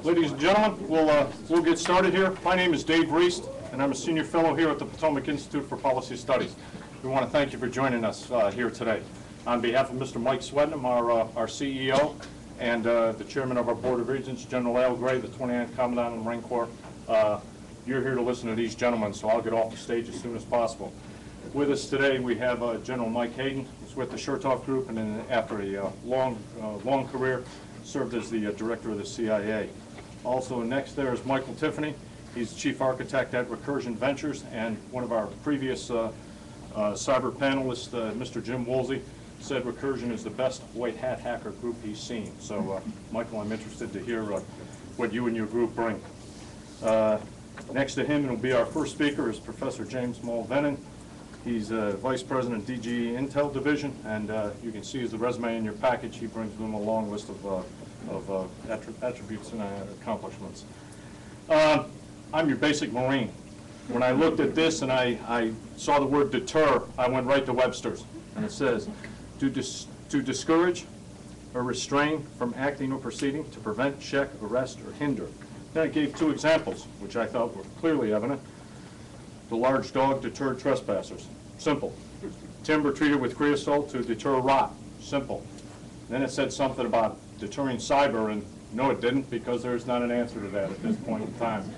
Ladies and gentlemen, we'll get started here. My name is Dave Reist, and I'm a senior fellow here at the Potomac Institute for Policy Studies. We want to thank you for joining us here today. On behalf of Mr. Mike Swetnam, our CEO, and the chairman of our Board of Regents, General Al Gray, the 29th Commandant of the Marine Corps, you're here to listen to these gentlemen, so I'll get off the stage as soon as possible. With us today, we have General Mike Hayden, who's with the Chertoff Group, and then after a long career, served as the director of the CIA. Also next there is Michael Tiffany. He's chief architect at Recursion Ventures, and one of our previous cyber panelists, Mr. Jim Woolsey, said Recursion is the best white hat hacker group he's seen. So, Michael, I'm interested to hear what you and your group bring. Next to him, it'll be our first speaker, is Professor James Mulvenon. He's Vice President, DG Intel Division, and you can see as the resume in your package, he brings with him a long list of attributes and accomplishments. I'm your basic Marine. When I looked at this and I saw the word deter, I went right to Webster's, and it says, to discourage or restrain from acting or proceeding, to prevent, check, arrest, or hinder. Then I gave two examples, which I thought were clearly evident. The large dog deterred trespassers. Simple. Timber treated with creosote to deter rot. Simple. Then it said something about deterring cyber, and no, it didn't, because there's not an answer to that at this point in time.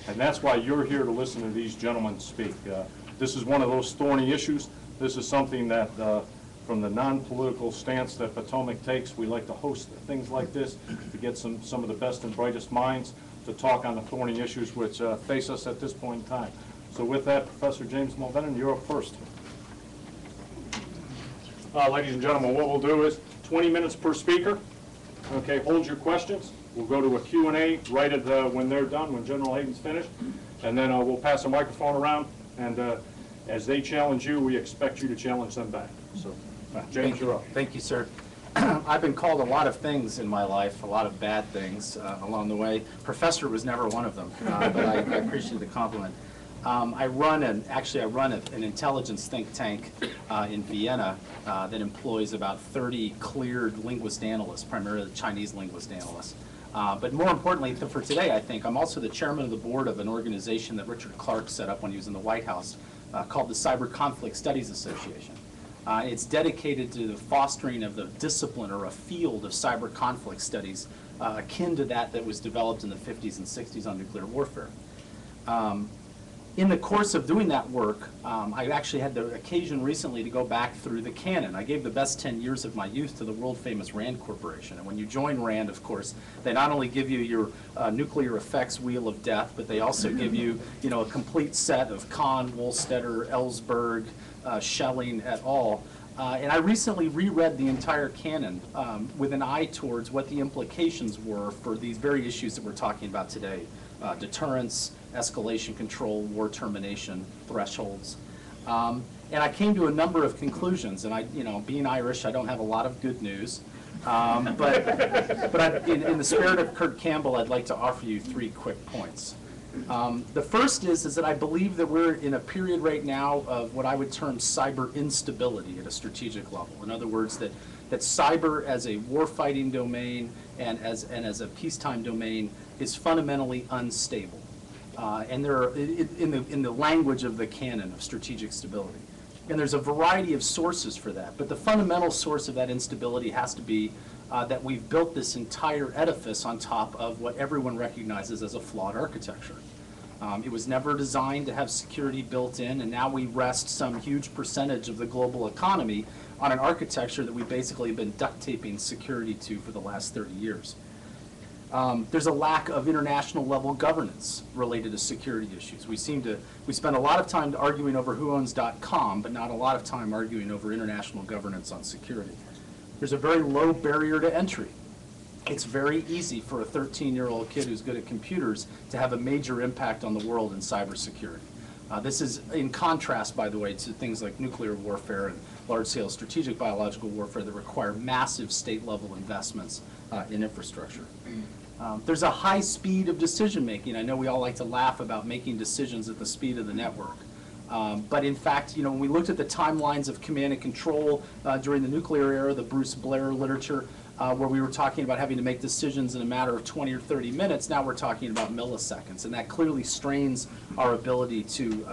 And that's why you're here to listen to these gentlemen speak. This is one of those thorny issues. This is something that, from the non-political stance that Potomac takes, we like to host things like this to get some of the best and brightest minds to talk on the thorny issues which face us at this point in time. So with that, Professor James Mulvaney, you're up first. Ladies and gentlemen, what we'll do is 20 minutes per speaker. Okay, hold your questions. We'll go to a Q&A right at when they're done, when General Hayden's finished. And then we'll pass the microphone around. And as they challenge you, we expect you to challenge them back. So, James, you're up. Thank you, sir. I've been called a lot of things in my life, a lot of bad things along the way. Professor was never one of them, but I appreciate the compliment. I run an intelligence think tank in Vienna that employs about 30 cleared linguist analysts, primarily Chinese linguist analysts. But more importantly for today, I think, I'm also the chairman of the board of an organization that Richard Clarke set up when he was in the White House called the Cyber Conflict Studies Association. It's dedicated to the fostering of the discipline or a field of cyber conflict studies akin to that was developed in the 50s and 60s on nuclear warfare. In the course of doing that work, I actually had the occasion recently to go back through the canon. I gave the best 10 years of my youth to the world-famous RAND Corporation. And when you join RAND, of course, they not only give you your nuclear effects wheel of death, but they also give you, a complete set of Kahn, Wohlstetter, Ellsberg, Schelling et al. And I recently reread the entire canon with an eye towards what the implications were for these very issues that we're talking about today. Deterrence, escalation control, war termination, thresholds. And I came to a number of conclusions, and being Irish, I don't have a lot of good news. But in the spirit of Kurt Campbell, I'd like to offer you 3 quick points. The first is that I believe that we're in a period right now of what I would term cyber instability at a strategic level. In other words, that cyber as a warfighting domain and as a peacetime domain is fundamentally unstable. And there are, in the language of the canon of strategic stability. And there's a variety of sources for that. But the fundamental source of that instability has to be that we've built this entire edifice on top of what everyone recognizes as a flawed architecture. It was never designed to have security built in, and now we rest some huge percentage of the global economy on an architecture that we basically have been duct taping security to for the last 30 years. There's a lack of international level governance related to security issues. We spend a lot of time arguing over who owns .com, but not a lot of time arguing over international governance on security. There's a very low barrier to entry. It's very easy for a 13-year-old kid who's good at computers to have a major impact on the world in cybersecurity. This is in contrast, by the way, to things like nuclear warfare and large-scale strategic biological warfare that require massive state-level investments in infrastructure. There's a high speed of decision-making. I know we all like to laugh about making decisions at the speed of the network. But in fact, when we looked at the timelines of command and control during the nuclear era, the Bruce Blair literature, where we were talking about having to make decisions in a matter of 20 or 30 minutes, now we're talking about milliseconds, and that clearly strains our ability to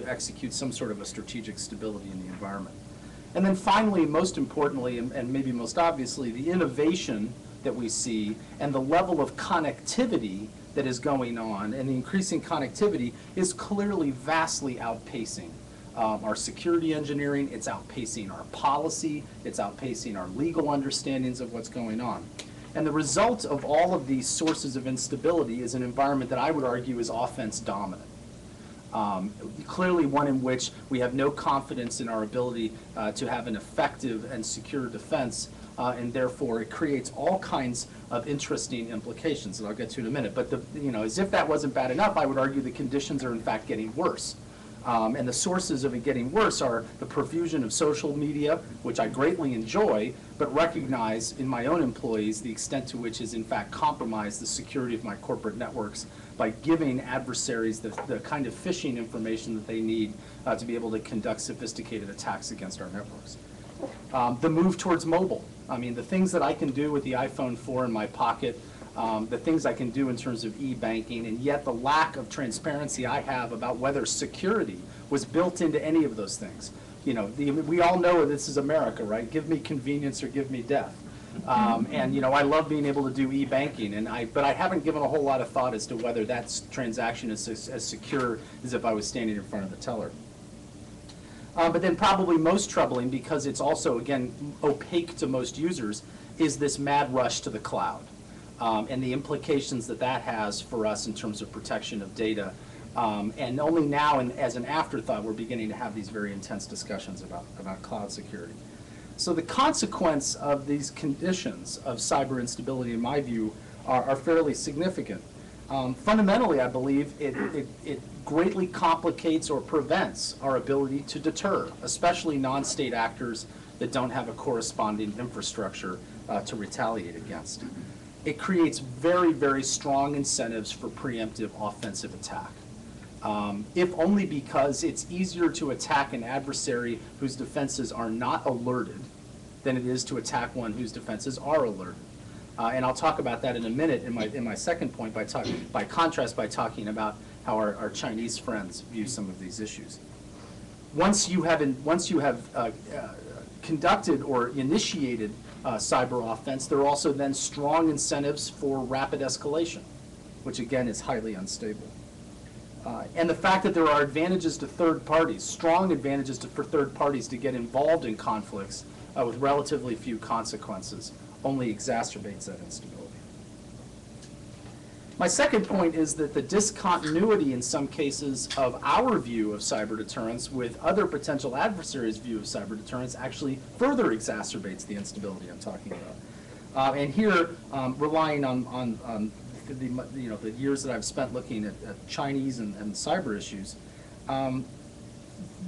execute some sort of a strategic stability in the environment. And then finally, most importantly, and maybe most obviously, the innovation that we see and the level of connectivity that is going on, and the increasing connectivity is clearly vastly outpacing our security engineering, it's outpacing our policy, it's outpacing our legal understandings of what's going on. And the result of all of these sources of instability is an environment that I would argue is offense dominant. Clearly one in which we have no confidence in our ability to have an effective and secure defense, and therefore it creates all kinds of interesting implications that I'll get to in a minute. But as if that wasn't bad enough, I would argue the conditions are in fact getting worse. And the sources of it getting worse are the profusion of social media, which I greatly enjoy, but recognize in my own employees the extent to which is in fact compromised the security of my corporate networks by giving adversaries the kind of phishing information that they need to be able to conduct sophisticated attacks against our networks. The move towards mobile. I mean, the things that I can do with the iPhone 4 in my pocket, the things I can do in terms of e-banking, and yet the lack of transparency I have about whether security was built into any of those things. We all know this is America, right? Give me convenience or give me death. And I love being able to do e-banking, but I haven't given a whole lot of thought as to whether that transaction is as secure as if I was standing in front of the teller. But then probably most troubling, because it's also, again, opaque to most users, is this mad rush to the cloud. And the implications that has for us in terms of protection of data. And only now, as an afterthought, we're beginning to have these very intense discussions about cloud security. So the consequence of these conditions of cyber instability, in my view, are fairly significant. Fundamentally, I believe it greatly complicates or prevents our ability to deter, especially non-state actors that don't have a corresponding infrastructure to retaliate against. It creates very, very strong incentives for preemptive offensive attack. If only because it's easier to attack an adversary whose defenses are not alerted than it is to attack one whose defenses are alerted. And I'll talk about that in a minute in my second point by contrast by talking about how our Chinese friends view some of these issues. Once you have conducted or initiated cyber offense, there are also then strong incentives for rapid escalation, which again is highly unstable. And the fact that there are advantages to third parties, strong advantages for third parties to get involved in conflicts with relatively few consequences, only exacerbates that instability. My second point is that the discontinuity in some cases of our view of cyber deterrence with other potential adversaries' view of cyber deterrence actually further exacerbates the instability I'm talking about. And here, relying on the years that I've spent looking at Chinese and cyber issues,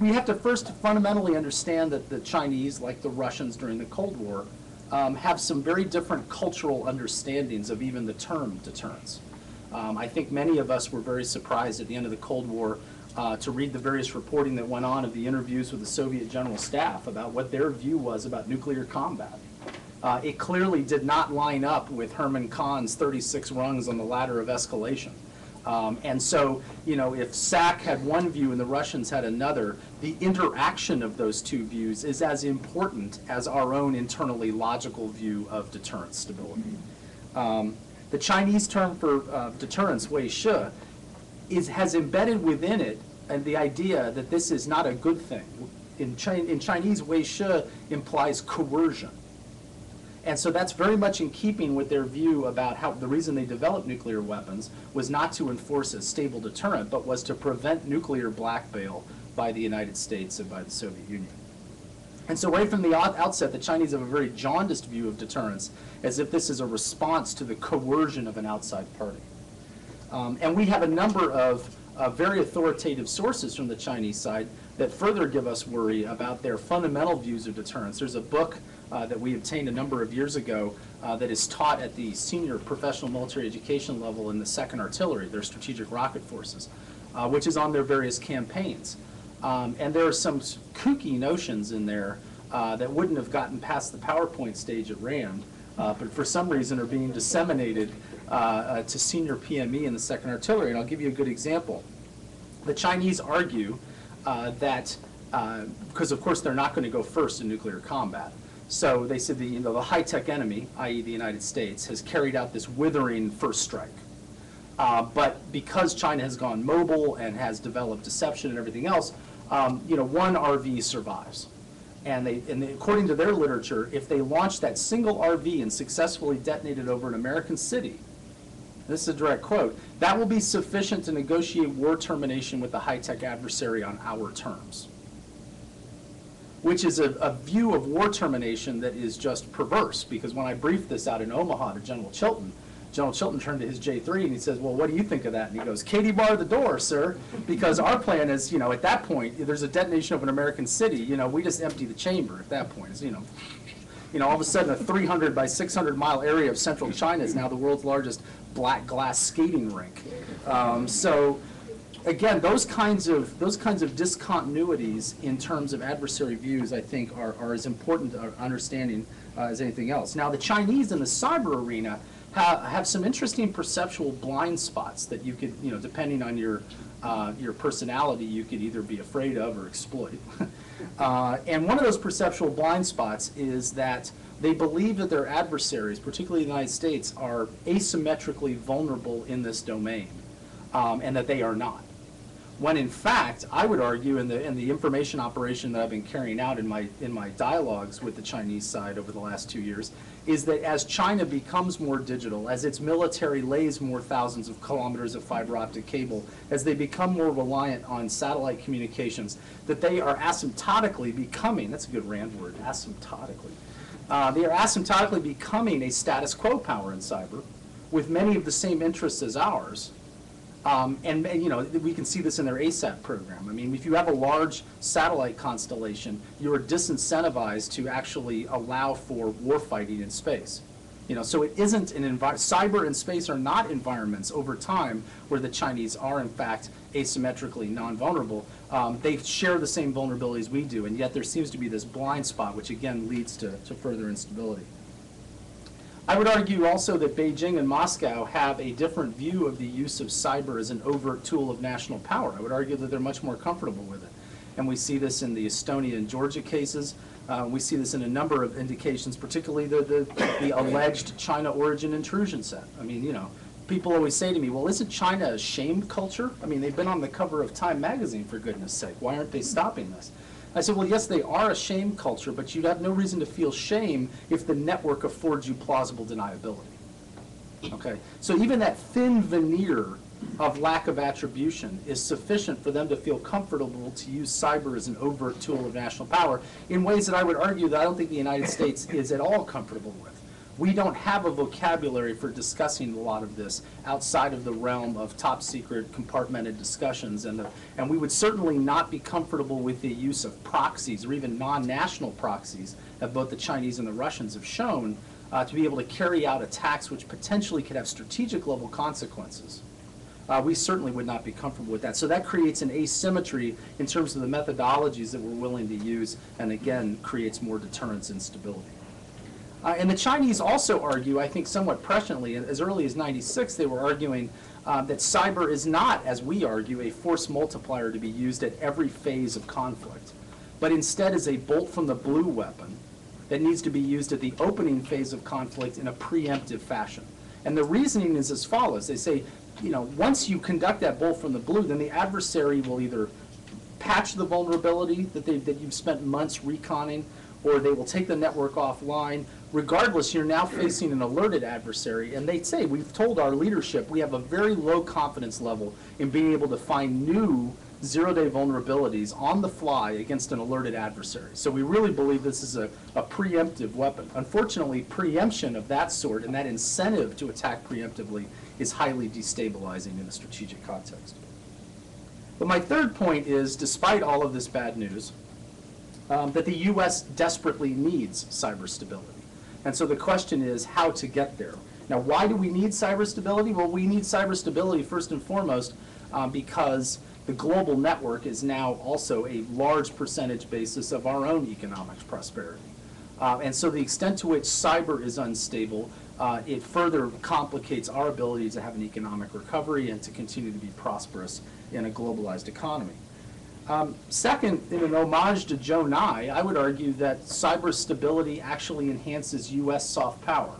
we have to first fundamentally understand that the Chinese, like the Russians during the Cold War, have some very different cultural understandings of even the term deterrence. I think many of us were very surprised at the end of the Cold War to read the various reporting that went on of the interviews with the Soviet General Staff about what their view was about nuclear combat. It clearly did not line up with Herman Kahn's 36 rungs on the ladder of escalation. And so, if SAC had one view and the Russians had another, the interaction of those two views is as important as our own internally logical view of deterrence stability. The Chinese term for deterrence, wei shi, has embedded within it the idea that this is not a good thing. In Chinese, wei shi implies coercion. And so that's very much in keeping with their view about how the reason they developed nuclear weapons was not to enforce a stable deterrent, but was to prevent nuclear blackmail by the United States and by the Soviet Union. And so right from the outset, the Chinese have a very jaundiced view of deterrence, as if this is a response to the coercion of an outside party. And we have a number of very authoritative sources from the Chinese side that further give us worry about their fundamental views of deterrence. There's a book that we obtained a number of years ago that is taught at the senior professional military education level in the 2nd Artillery, their strategic rocket forces, which is on their various campaigns. And there are some kooky notions in there that wouldn't have gotten past the PowerPoint stage at RAND, but for some reason are being disseminated to senior PME in the 2nd Artillery. And I'll give you a good example. The Chinese argue that, because of course they're not going to go first in nuclear combat. So they said the high-tech enemy, i.e. the United States, has carried out this withering first strike. But because China has gone mobile and has developed deception and everything else, one RV survives. And according to their literature, if they launch that single RV and successfully detonate it over an American city, this is a direct quote, that will be sufficient to negotiate war termination with the high-tech adversary on our terms. Which is a view of war termination that is just perverse, because when I briefed this out in Omaha to General Chilton turned to his J3 and he says, well, what do you think of that? And he goes, Katie bar the door, sir, because our plan is, at that point, there's a detonation of an American city, we just empty the chamber at that point. All of a sudden a 300 by 600 mile area of central China is now the world's largest black glass skating rink. So again, those kinds of discontinuities in terms of adversary views, I think, are as important to understanding as anything else. Now, the Chinese in the cyber arena have some interesting perceptual blind spots that you could, depending on your personality, you could either be afraid of or exploit. And one of those perceptual blind spots is that they believe that their adversaries, particularly the United States, are asymmetrically vulnerable in this domain, and that they are not. When in fact, I would argue in the information operation that I've been carrying out in my dialogues with the Chinese side over the last 2 years, is that as China becomes more digital, as its military lays more thousands of kilometers of fiber optic cable, as they become more reliant on satellite communications, that they are asymptotically becoming, that's a good RAND word, asymptotically. They are asymptotically becoming a status quo power in cyber with many of the same interests as ours. And we can see this in their ASAT program. I mean, if you have a large satellite constellation, you are disincentivized to actually allow for warfighting in space. So it isn't cyber and space are not environments over time where the Chinese are in fact asymmetrically non-vulnerable. They share the same vulnerabilities we do, and yet there seems to be this blind spot, which again leads to further instability. I would argue also that Beijing and Moscow have a different view of the use of cyber as an overt tool of national power. I would argue that they're much more comfortable with it. And we see this in the Estonia and Georgia cases. We see this in a number of indications, particularly the alleged China origin intrusion set. I mean, people always say to me, well, isn't China a shame culture? I mean, they've been on the cover of Time magazine, for goodness sake. Why aren't they stopping this? I said, well, yes, they are a shame culture, but you'd have no reason to feel shame if the network affords you plausible deniability. Okay? So even that thin veneer of lack of attribution is sufficient for them to feel comfortable to use cyber as an overt tool of national power in ways that I would argue that I don't think the United States is at all comfortable with. We don't have a vocabulary for discussing a lot of this outside of the realm of top secret compartmented discussions, and we would certainly not be comfortable with the use of proxies or even non-national proxies that both the Chinese and the Russians have shown to be able to carry out attacks which potentially could have strategic level consequences. We certainly would not be comfortable with that. So that creates an asymmetry in terms of the methodologies that we're willing to use, and again creates more deterrence and stability. And the Chinese also argue, I think somewhat presciently, as early as '96 they were arguing that cyber is not, as we argue, a force multiplier to be used at every phase of conflict, but instead is a bolt from the blue weapon that needs to be used at the opening phase of conflict in a preemptive fashion. And the reasoning is as follows. They say, once you conduct that bolt from the blue, then the adversary will either patch the vulnerability that you've spent months reconning, or they will take the network offline. Regardless, you're now facing an alerted adversary, and they say, we've told our leadership we have a very low confidence level in being able to find new zero-day vulnerabilities on the fly against an alerted adversary. So we really believe this is a preemptive weapon. Unfortunately, preemption of that sort and that incentive to attack preemptively is highly destabilizing in a strategic context. But my third point is, despite all of this bad news, that the U.S. desperately needs cyber stability. And so the question is how to get there. Now, why do we need cyber stability? Well, we need cyber stability first and foremost because the global network is now also a large percentage basis of our own economic prosperity. And so the extent to which cyber is unstable, it further complicates our ability to have an economic recovery and to continue to be prosperous in a globalized economy. Second, in an homage to Joe Nye, I would argue that cyber stability actually enhances U.S. soft power,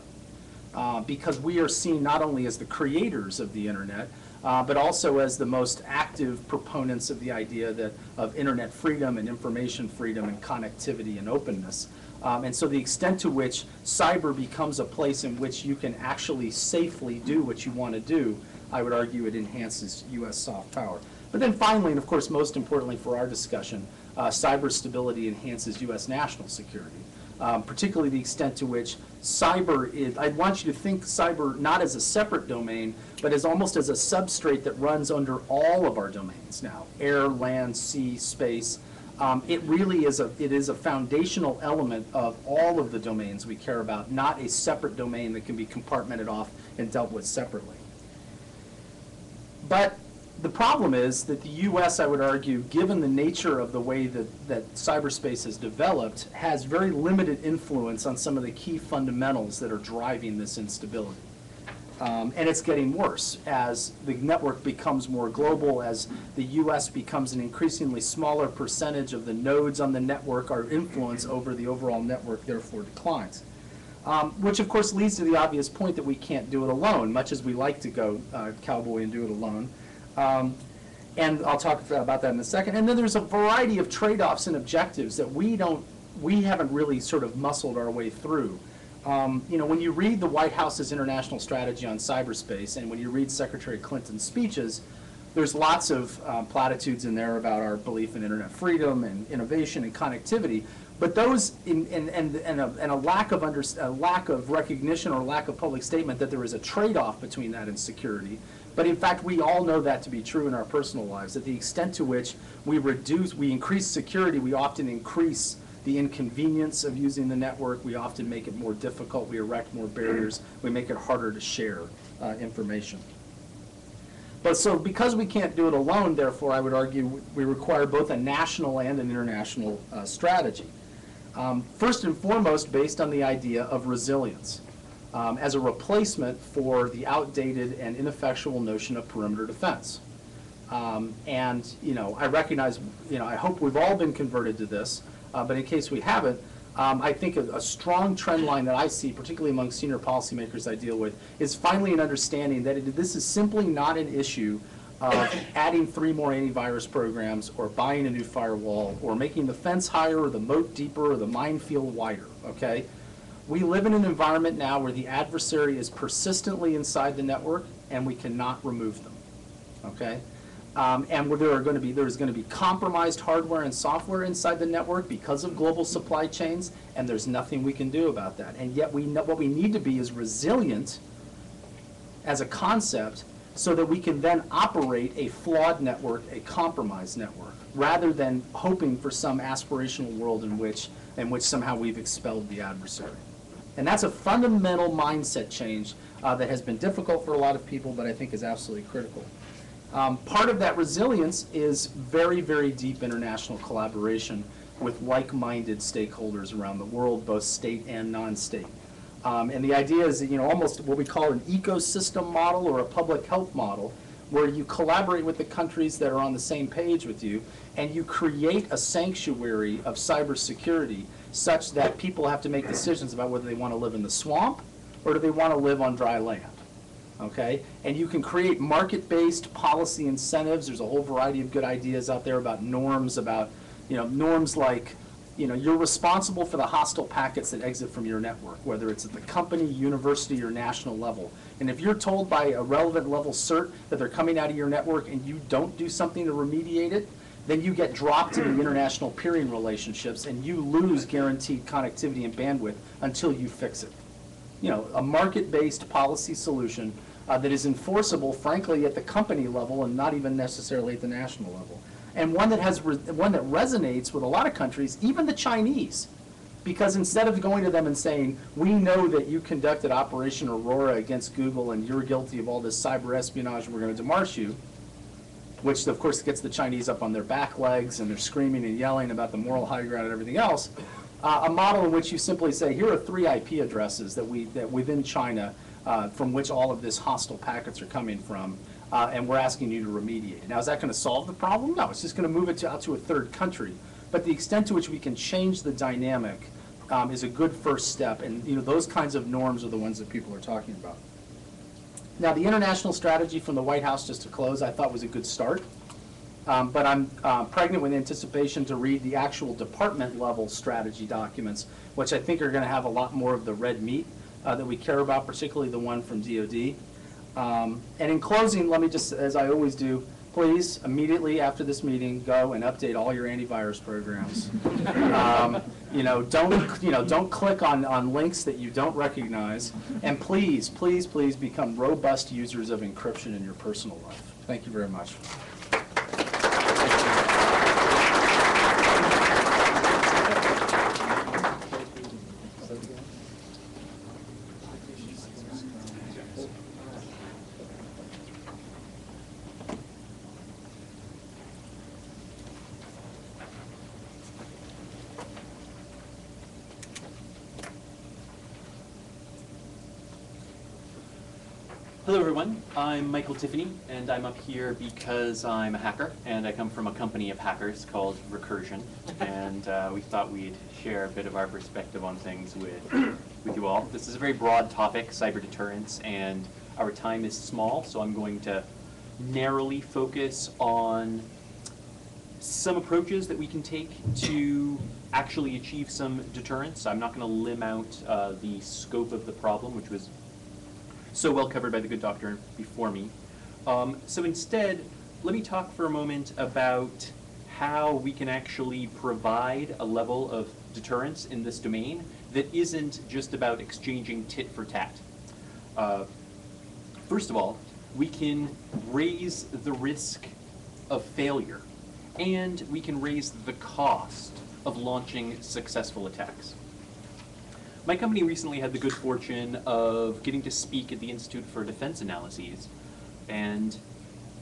because we are seen not only as the creators of the internet, but also as the most active proponents of the idea of internet freedom and information freedom and connectivity and openness. And so the extent to which cyber becomes a place in which you can actually safely do what you want to do, I would argue it enhances U.S. soft power. But then finally, and of course most importantly for our discussion, cyber stability enhances U.S. national security, particularly the extent to which cyber is, I want you to think cyber not as a separate domain, but as almost as a substrate that runs under all of our domains now, air, land, sea, space. It really is a foundational element of all of the domains we care about, not a separate domain that can be compartmented off and dealt with separately. But the problem is that the U.S., I would argue, given the nature of the way that cyberspace has developed, has very limited influence on some of the key fundamentals that are driving this instability. And it's getting worse as the network becomes more global, as the U.S. becomes an increasingly smaller percentage of the nodes on the network. Our influence over the overall network therefore declines. Which of course leads to the obvious point that we can't do it alone, much as we like to go cowboy and do it alone. And I'll talk about that in a second. And then there's a variety of trade-offs and objectives that we haven't really sort of muscled our way through. You know, when you read the White House's international strategy on cyberspace, and when you read Secretary Clinton's speeches, there's lots of platitudes in there about our belief in internet freedom and innovation and connectivity. But those and a lack of recognition or lack of public statement that there is a trade-off between that and security. But in fact, we all know that to be true in our personal lives. That the extent to which we increase security, we often increase the inconvenience of using the network. We often make it more difficult. We erect more barriers. We make it harder to share information. But so because we can't do it alone, therefore, I would argue we require both a national and an international strategy. First and foremost, based on the idea of resilience as a replacement for the outdated and ineffectual notion of perimeter defense. And, you know, I recognize, you know, I hope we've all been converted to this. But in case we haven't, I think a strong trend line that I see, particularly among senior policymakers I deal with, is finally an understanding that this is simply not an issue of adding 3 more antivirus programs or buying a new firewall or making the fence higher or the moat deeper or the minefield wider, okay? We live in an environment now where the adversary is persistently inside the network and we cannot remove them, okay? And where there's going to be compromised hardware and software inside the network because of global supply chains, and there's nothing we can do about that. And yet we know what we need to be is resilient as a concept so that we can then operate a flawed network, a compromised network, rather than hoping for some aspirational world in which somehow we've expelled the adversary. And that's a fundamental mindset change that has been difficult for a lot of people, but I think is absolutely critical. Part of that resilience is very, very deep international collaboration with like-minded stakeholders around the world, both state and non-state. And the idea is that, you know, almost what we call an ecosystem model or a public health model, where you collaborate with the countries that are on the same page with you, and you create a sanctuary of cybersecurity such that people have to make decisions about whether they want to live in the swamp or do they want to live on dry land. Okay, and you can create market-based policy incentives. There's a whole variety of good ideas out there about norms, about, you know, norms like, you know, you're responsible for the hostile packets that exit from your network, whether it's at the company, university, or national level. And if you're told by a relevant level cert that they're coming out of your network and you don't do something to remediate it, then you get dropped in the international peering relationships and you lose guaranteed connectivity and bandwidth until you fix it. You know, a market-based policy solution that is enforceable, frankly, at the company level and not even necessarily at the national level, and one that resonates with a lot of countries, even the Chinese, because instead of going to them and saying, "We know that you conducted Operation Aurora against Google and you're guilty of all this cyber espionage, and we're going to demarche you," which of course gets the Chinese up on their back legs and they're screaming and yelling about the moral high ground and everything else. A model in which you simply say, here are 3 IP addresses that within China from which all of this hostile packets are coming from, and we're asking you to remediate. Now, is that going to solve the problem? No, it's just going to move it out to a third country. But the extent to which we can change the dynamic is a good first step, and those kinds of norms are the ones that people are talking about. Now, the international strategy from the White House, just to close, I thought was a good start. But I'm pregnant with anticipation to read the actual department-level strategy documents, which I think are going to have a lot more of the red meat that we care about, particularly the one from DoD. And in closing, let me just, as I always do, please, immediately after this meeting, go and update all your antivirus programs. Don't click on links that you don't recognize. And please, please, please become robust users of encryption in your personal life. Thank you very much. Hello everyone, I'm Michael Tiffany, and I'm up here because I'm a hacker, and I come from a company of hackers called Recursion, and we thought we'd share a bit of our perspective on things with you all. This is a very broad topic, cyber deterrence, and our time is small, so I'm going to narrowly focus on some approaches that we can take to actually achieve some deterrence. I'm not going to limb out the scope of the problem, which was so well covered by the good doctor before me. So instead, let me talk for a moment about how we can actually provide a level of deterrence in this domain that isn't just about exchanging tit for tat. First of all, we can raise the risk of failure, and we can raise the cost of launching successful attacks. My company recently had the good fortune of getting to speak at the Institute for Defense Analyses, and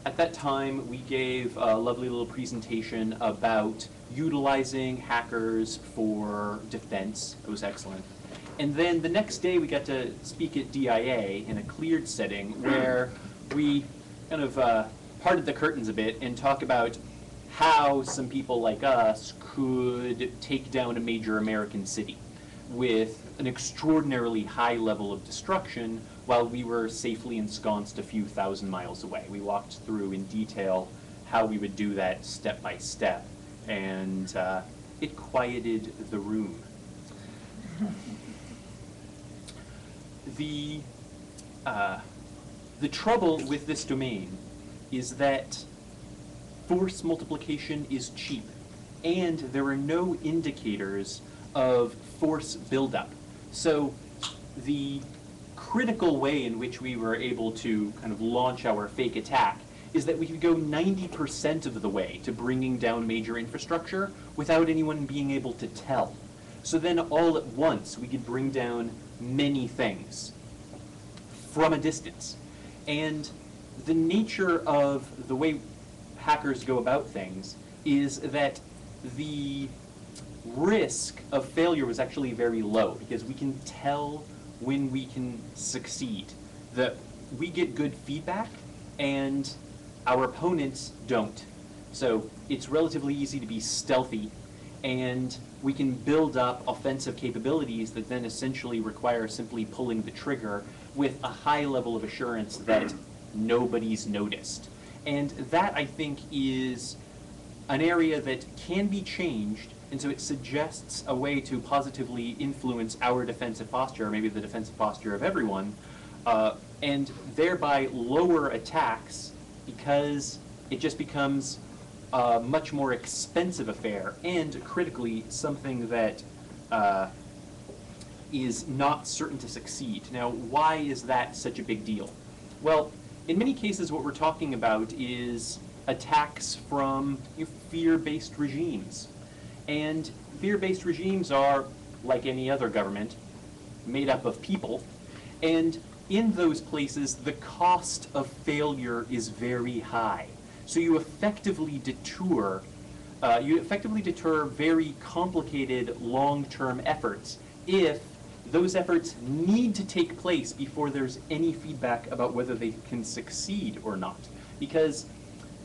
at that time we gave a lovely little presentation about utilizing hackers for defense. It was excellent. And then the next day we got to speak at DIA in a cleared setting where we kind of parted the curtains a bit and talk about how some people like us could take down a major American city with an extraordinarily high level of destruction while we were safely ensconced a few thousand miles away. We walked through in detail how we would do that step by step, and it quieted the room. The trouble with this domain is that force multiplication is cheap, and there are no indicators of force buildup. So the critical way in which we were able to kind of launch our fake attack is that we could go 90% of the way to bringing down major infrastructure without anyone being able to tell. So then all at once we could bring down many things from a distance. And the nature of the way hackers go about things is that the risk of failure was actually very low because we can tell when we can succeed. That we get good feedback and our opponents don't. So it's relatively easy to be stealthy, and we can build up offensive capabilities that then essentially require simply pulling the trigger with a high level of assurance that nobody's noticed. And that, I think, is an area that can be changed, and so it suggests a way to positively influence our defensive posture, or maybe the defensive posture of everyone, and thereby lower attacks because it just becomes a much more expensive affair, and critically, something that is not certain to succeed. Now, why is that such a big deal? Well, in many cases, what we're talking about is attacks from fear-based regimes. And fear-based regimes are, like any other government, made up of people. And in those places, the cost of failure is very high. So you effectively deter very complicated long-term efforts if those efforts need to take place before there's any feedback about whether they can succeed or not. Because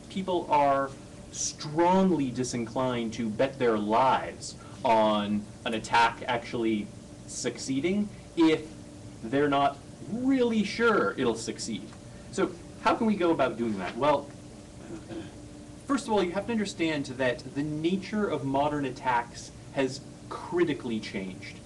people are strongly disinclined to bet their lives on an attack actually succeeding if they're not really sure it'll succeed. So how can we go about doing that? Well, first of all, you have to understand that the nature of modern attacks has critically changed.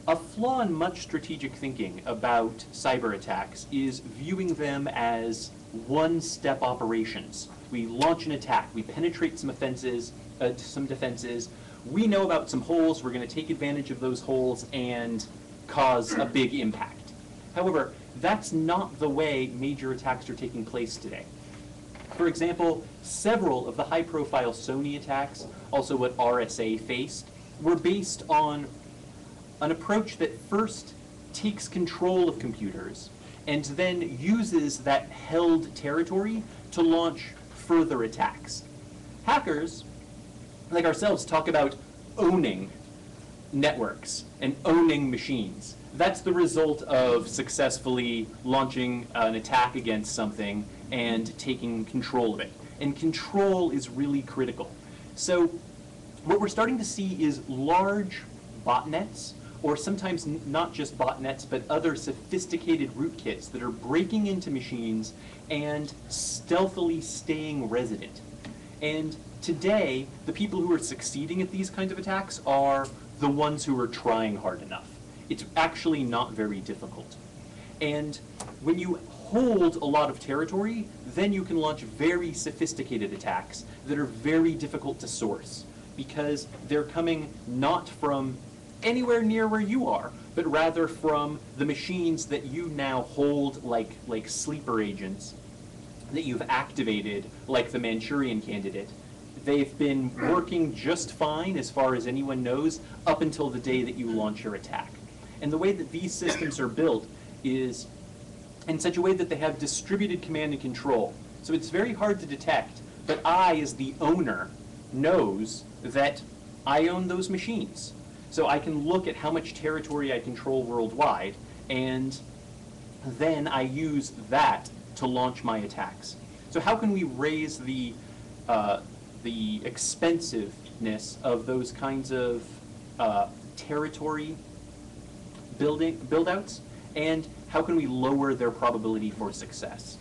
A flaw in much strategic thinking about cyber attacks is viewing them as one-step operations. We launch an attack, we penetrate some defenses, we know about some holes, we're going to take advantage of those holes and cause a big impact. However, that's not the way major attacks are taking place today. For example, several of the high-profile Sony attacks, also what RSA faced, were based on an approach that first takes control of computers and then uses that held territory to launch further attacks. Hackers, like ourselves, talk about owning networks and owning machines. That's the result of successfully launching an attack against something and taking control of it. And control is really critical. So what we're starting to see is large botnets, or sometimes not just botnets, but other sophisticated rootkits that are breaking into machines and stealthily staying resident. And today, the people who are succeeding at these kinds of attacks are the ones who are trying hard enough. It's actually not very difficult. And when you hold a lot of territory, then you can launch very sophisticated attacks that are very difficult to source because they're coming not from anywhere near where you are, but rather from the machines that you now hold like sleeper agents that you've activated, like the Manchurian Candidate. They've been working just fine, as far as anyone knows, up until the day that you launch your attack. And the way that these systems are built is in such a way that they have distributed command and control. So it's very hard to detect, but I, as the owner, knows that I own those machines. So I can look at how much territory I control worldwide, and then I use that to launch my attacks. So how can we raise the expensiveness of those kinds of territory build-outs, and how can we lower their probability for success?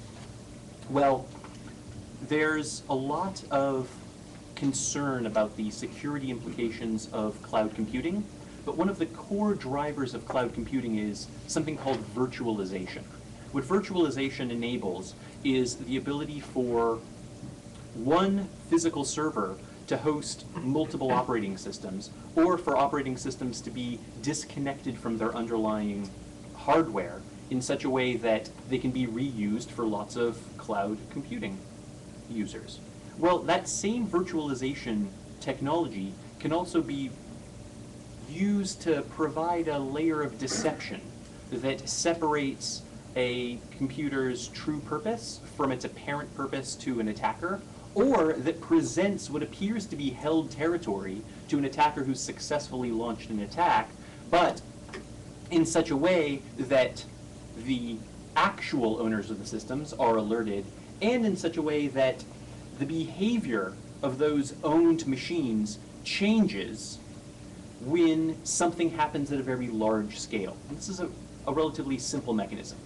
Well, there's a lot of concern about the security implications of cloud computing, but one of the core drivers of cloud computing is something called virtualization. What virtualization enables is the ability for one physical server to host multiple operating systems, or for operating systems to be disconnected from their underlying hardware in such a way that they can be reused for lots of cloud computing users. Well, that same virtualization technology can also be used to provide a layer of deception that separates a computer's true purpose from its apparent purpose to an attacker, or that presents what appears to be held territory to an attacker who's successfully launched an attack, but in such a way that the actual owners of the systems are alerted, and in such a way that the behavior of those owned machines changes when something happens at a very large scale. And this is a relatively simple mechanism.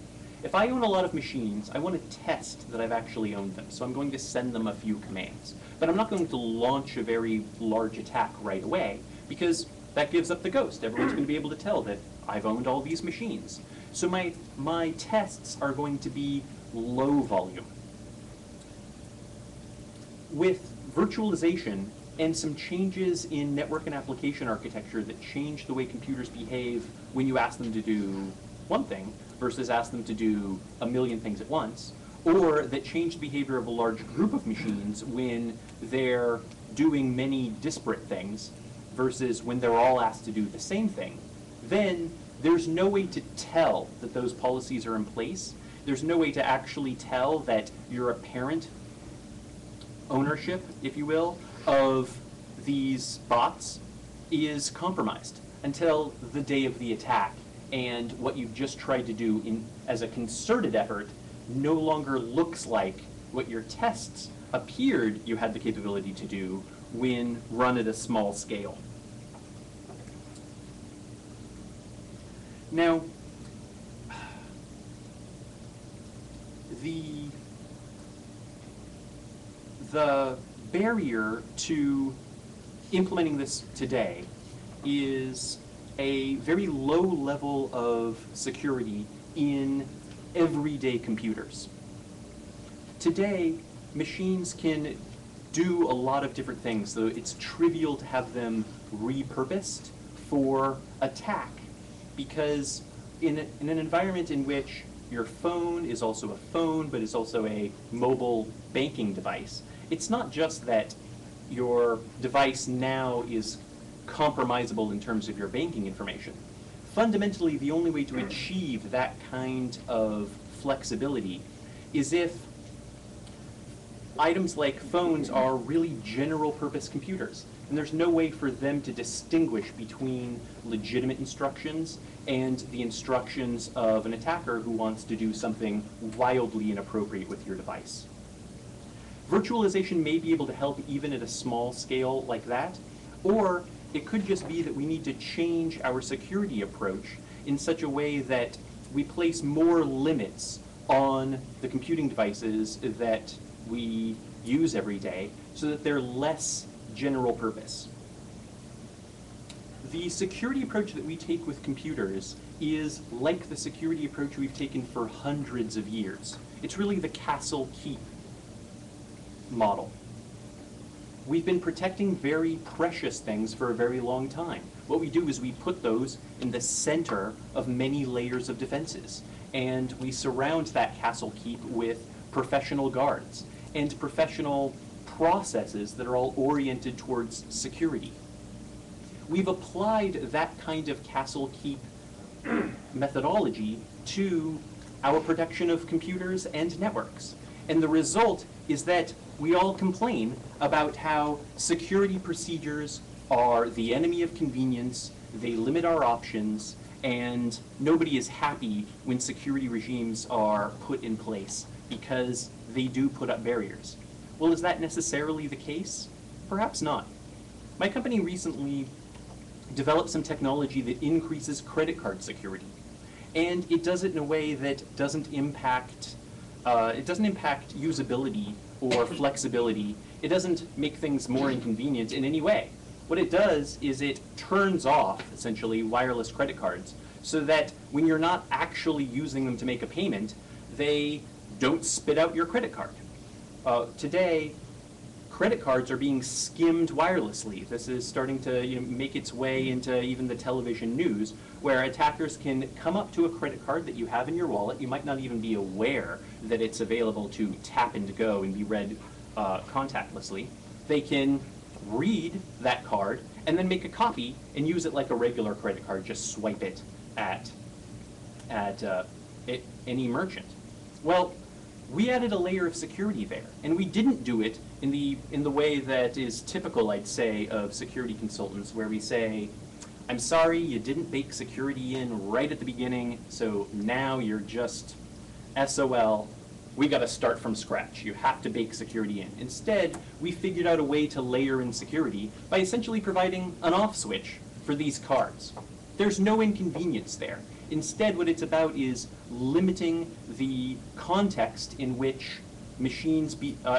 If I own a lot of machines, I want to test that I've actually owned them, so I'm going to send them a few commands. But I'm not going to launch a very large attack right away, because that gives up the ghost. Everyone's going to be able to tell that I've owned all these machines. So my tests are going to be low volume. With virtualization and some changes in network and application architecture that change the way computers behave when you ask them to do one thing versus ask them to do a million things at once, or that change the behavior of a large group of machines when they're doing many disparate things versus when they're all asked to do the same thing, then there's no way to tell that those policies are in place, there's no way to actually tell that your apparent ownership, if you will, of these bots is compromised until the day of the attack, and what you've just tried to do as a concerted effort no longer looks like what your tests appeared you had the capability to do when run at a small scale. Now, the barrier to implementing this today is a very low level of security in everyday computers. Today, machines can do a lot of different things, so it's trivial to have them repurposed for attack, because in an environment in which your phone is also a phone, but is also a mobile banking device, it's not just that your device now is compromisable in terms of your banking information. Fundamentally, the only way to achieve that kind of flexibility is if items like phones are really general purpose computers, and there's no way for them to distinguish between legitimate instructions and the instructions of an attacker who wants to do something wildly inappropriate with your device. Virtualization may be able to help even at a small scale like that, or it could just be that we need to change our security approach in such a way that we place more limits on the computing devices that we use every day so that they're less general purpose. The security approach that we take with computers is like the security approach we've taken for hundreds of years. It's really the castle keep model. We've been protecting very precious things for a very long time. What we do is we put those in the center of many layers of defenses, and we surround that castle keep with professional guards and professional processes that are all oriented towards security. We've applied that kind of castle keep methodology to our protection of computers and networks. And the result is that we all complain about how security procedures are the enemy of convenience, they limit our options, and nobody is happy when security regimes are put in place because they do put up barriers. Well, is that necessarily the case? Perhaps not. My company recently developed some technology that increases credit card security, and it does it in a way that doesn't impact usability or flexibility. It doesn't make things more inconvenient in any way. What it does is it turns off, essentially, wireless credit cards so that when you're not actually using them to make a payment, they don't spit out your credit card. Today, credit cards are being skimmed wirelessly. This is starting to make its way into even the television news, where attackers can come up to a credit card that you have in your wallet. You might not even be aware that it's available to tap and go and be read contactlessly. They can read that card and then make a copy and use it like a regular credit card. Just swipe it at any merchant. Well, we added a layer of security there, and we didn't do it in the way that is typical, I'd say, of security consultants, where we say, I'm sorry, you didn't bake security in right at the beginning, so now you're just SOL. We got to start from scratch. You have to bake security in. Instead, we figured out a way to layer in security by essentially providing an off switch for these cards. There's no inconvenience there. Instead, what it's about is limiting the context in which machines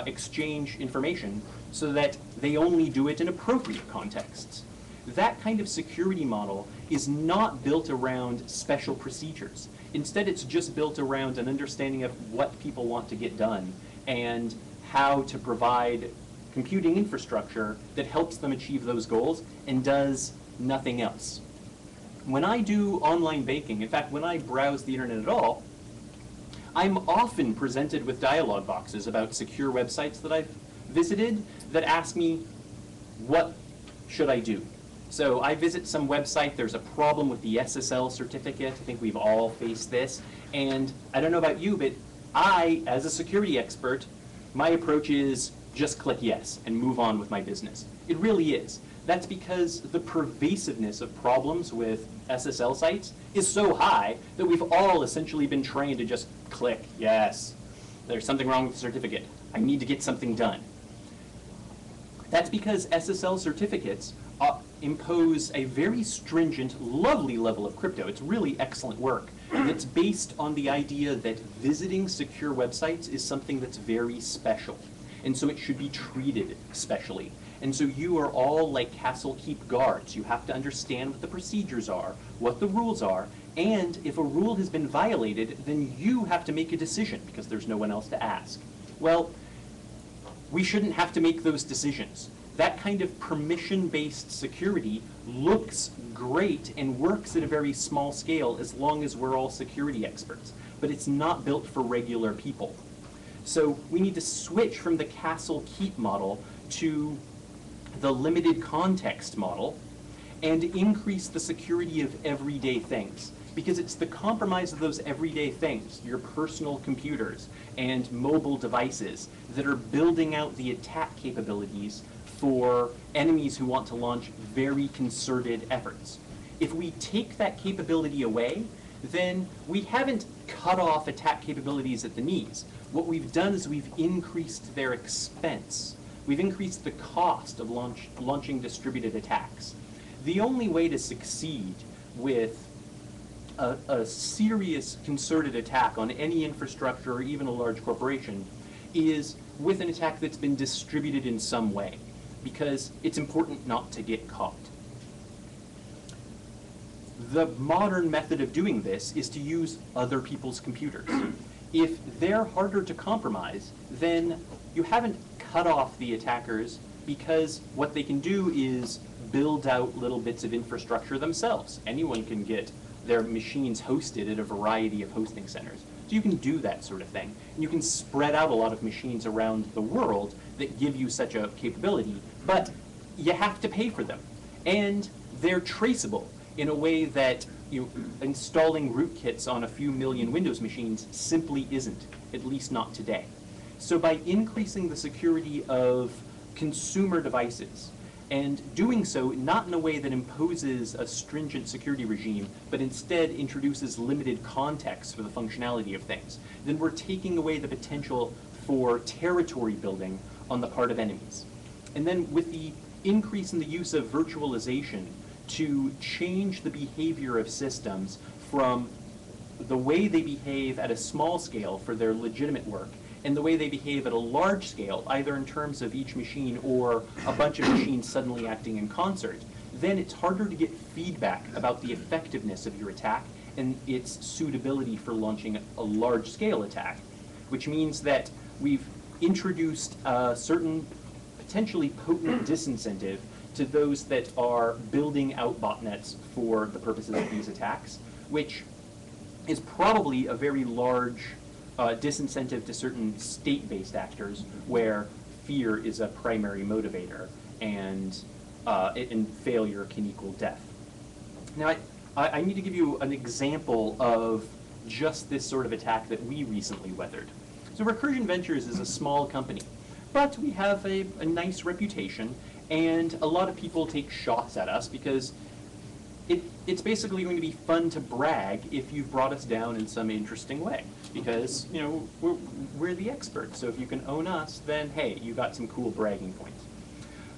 exchange information so that they only do it in appropriate contexts. That kind of security model is not built around special procedures. Instead, it's just built around an understanding of what people want to get done and how to provide computing infrastructure that helps them achieve those goals and does nothing else. When I do online banking, in fact, when I browse the internet at all, I'm often presented with dialog boxes about secure websites that I've visited that ask me, what should I do? So I visit some website, there's a problem with the SSL certificate. I think we've all faced this. And I don't know about you, but I, as a security expert, my approach is just click yes and move on with my business. It really is. That's because the pervasiveness of problems with SSL sites is so high that we've all essentially been trained to just click yes. There's something wrong with the certificate. I need to get something done. That's because SSL certificates impose a very stringent, lovely level of crypto. It's really excellent work. That's based on the idea that visiting secure websites is something that's very special. And so it should be treated specially. And so you are all like castle keep guards. You have to understand what the procedures are, what the rules are, and if a rule has been violated, then you have to make a decision because there's no one else to ask. Well, we shouldn't have to make those decisions. That kind of permission-based security looks great and works at a very small scale as long as we're all security experts, but it's not built for regular people. So we need to switch from the castle keep model to the limited context model and increase the security of everyday things. Because it's the compromise of those everyday things, your personal computers and mobile devices, that are building out the attack capabilities for enemies who want to launch very concerted efforts. If we take that capability away, then we haven't cut off attack capabilities at the knees. What we've done is we've increased their expense. We've increased the cost of launching distributed attacks. The only way to succeed with a serious concerted attack on any infrastructure or even a large corporation is with an attack that's been distributed in some way, because it's important not to get caught. The modern method of doing this is to use other people's computers. If they're harder to compromise, then you haven't cut off the attackers, because what they can do is build out little bits of infrastructure themselves. Anyone can get their machines hosted at a variety of hosting centers. So you can do that sort of thing. And you can spread out a lot of machines around the world that give you such a capability, but you have to pay for them. And they're traceable in a way that installing rootkits on a few million Windows machines simply isn't, at least not today. So by increasing the security of consumer devices, and doing so not in a way that imposes a stringent security regime, but instead introduces limited context for the functionality of things, then we're taking away the potential for territory building on the part of enemies. And then with the increase in the use of virtualization to change the behavior of systems from the way they behave at a small scale for their legitimate work and the way they behave at a large scale, either in terms of each machine or a bunch of machines suddenly acting in concert, then it's harder to get feedback about the effectiveness of your attack and its suitability for launching a large-scale attack, which means that we've introduced a certain potentially potent disincentive to those that are building out botnets for the purposes of these attacks, which is probably a very large disincentive to certain state-based actors where fear is a primary motivator and failure can equal death. Now, I need to give you an example of just this sort of attack that we recently weathered. So Recursion Ventures is a small company, but we have a nice reputation, and a lot of people take shots at us because it's basically going to be fun to brag if you've brought us down in some interesting way, because we're the experts. So if you can own us, then hey, you got some cool bragging points.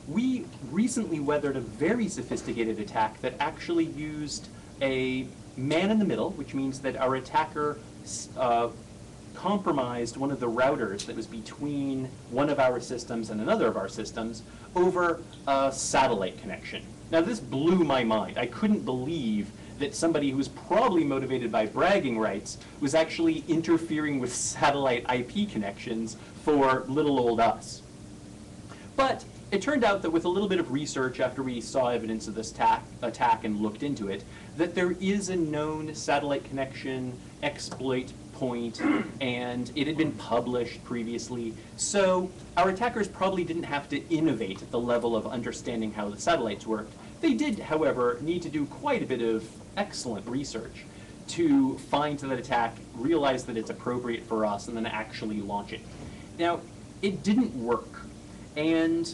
We recently weathered a very sophisticated attack that actually used a man in the middle, which means that our attacker compromised one of the routers that was between one of our systems and another of our systems over a satellite connection. Now, this blew my mind. I couldn't believe that somebody who was probably motivated by bragging rights was actually interfering with satellite IP connections for little old us. But it turned out that with a little bit of research after we saw evidence of this attack and looked into it, that there is a known satellite connection exploit point, and it had been published previously. So our attackers probably didn't have to innovate at the level of understanding how the satellites worked. They did, however, need to do quite a bit of excellent research to find that attack, realize that it's appropriate for us, and then actually launch it. Now, it didn't work, and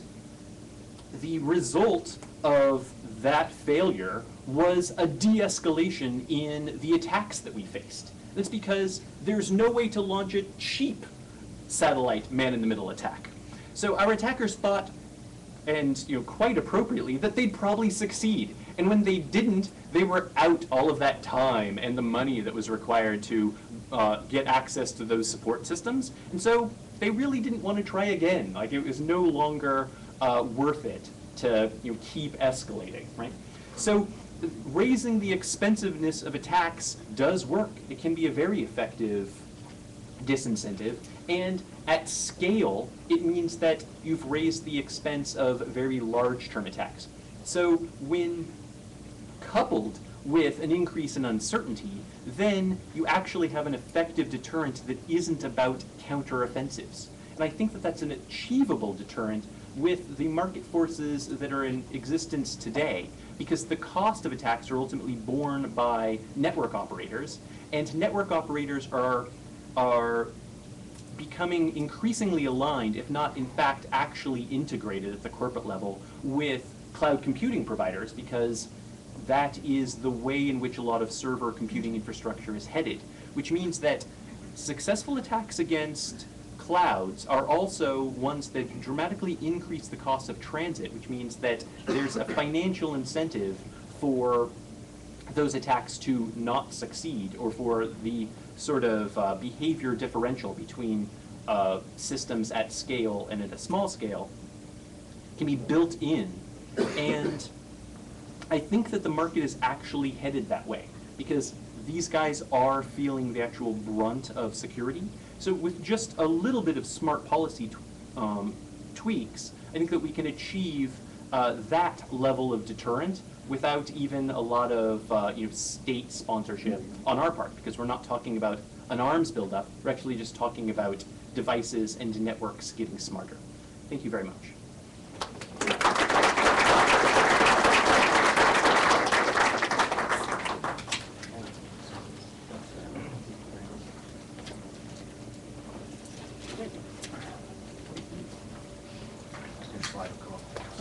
the result of that failure was a de-escalation in the attacks that we faced. That's because there's no way to launch a cheap satellite man-in-the-middle attack. So our attackers thought, and quite appropriately, that they'd probably succeed. And when they didn't, they were out all of that time and the money that was required to get access to those support systems. And so they really didn't want to try again. Like, it was no longer worth it to keep escalating, right? So raising the expensiveness of attacks does work. It can be a very effective disincentive, and at scale, it means that you've raised the expense of very large-term attacks. So when coupled with an increase in uncertainty, then you actually have an effective deterrent that isn't about counteroffensives. And I think that that's an achievable deterrent with the market forces that are in existence today, because the cost of attacks are ultimately borne by network operators, and network operators are becoming increasingly aligned, if not in fact actually integrated at the corporate level, with cloud computing providers, because that is the way in which a lot of server computing infrastructure is headed, which means that successful attacks against clouds are also ones that dramatically increase the cost of transit, which means that there's a financial incentive for those attacks to not succeed, or for the sort of behavior differential between systems at scale and at a small scale can be built in. And I think that the market is actually headed that way, because these guys are feeling the actual brunt of security. So with just a little bit of smart policy tweaks, I think that we can achieve that level of deterrent without even a lot of state sponsorship on our part, because we're not talking about an arms buildup. We're actually just talking about devices and networks getting smarter. Thank you very much.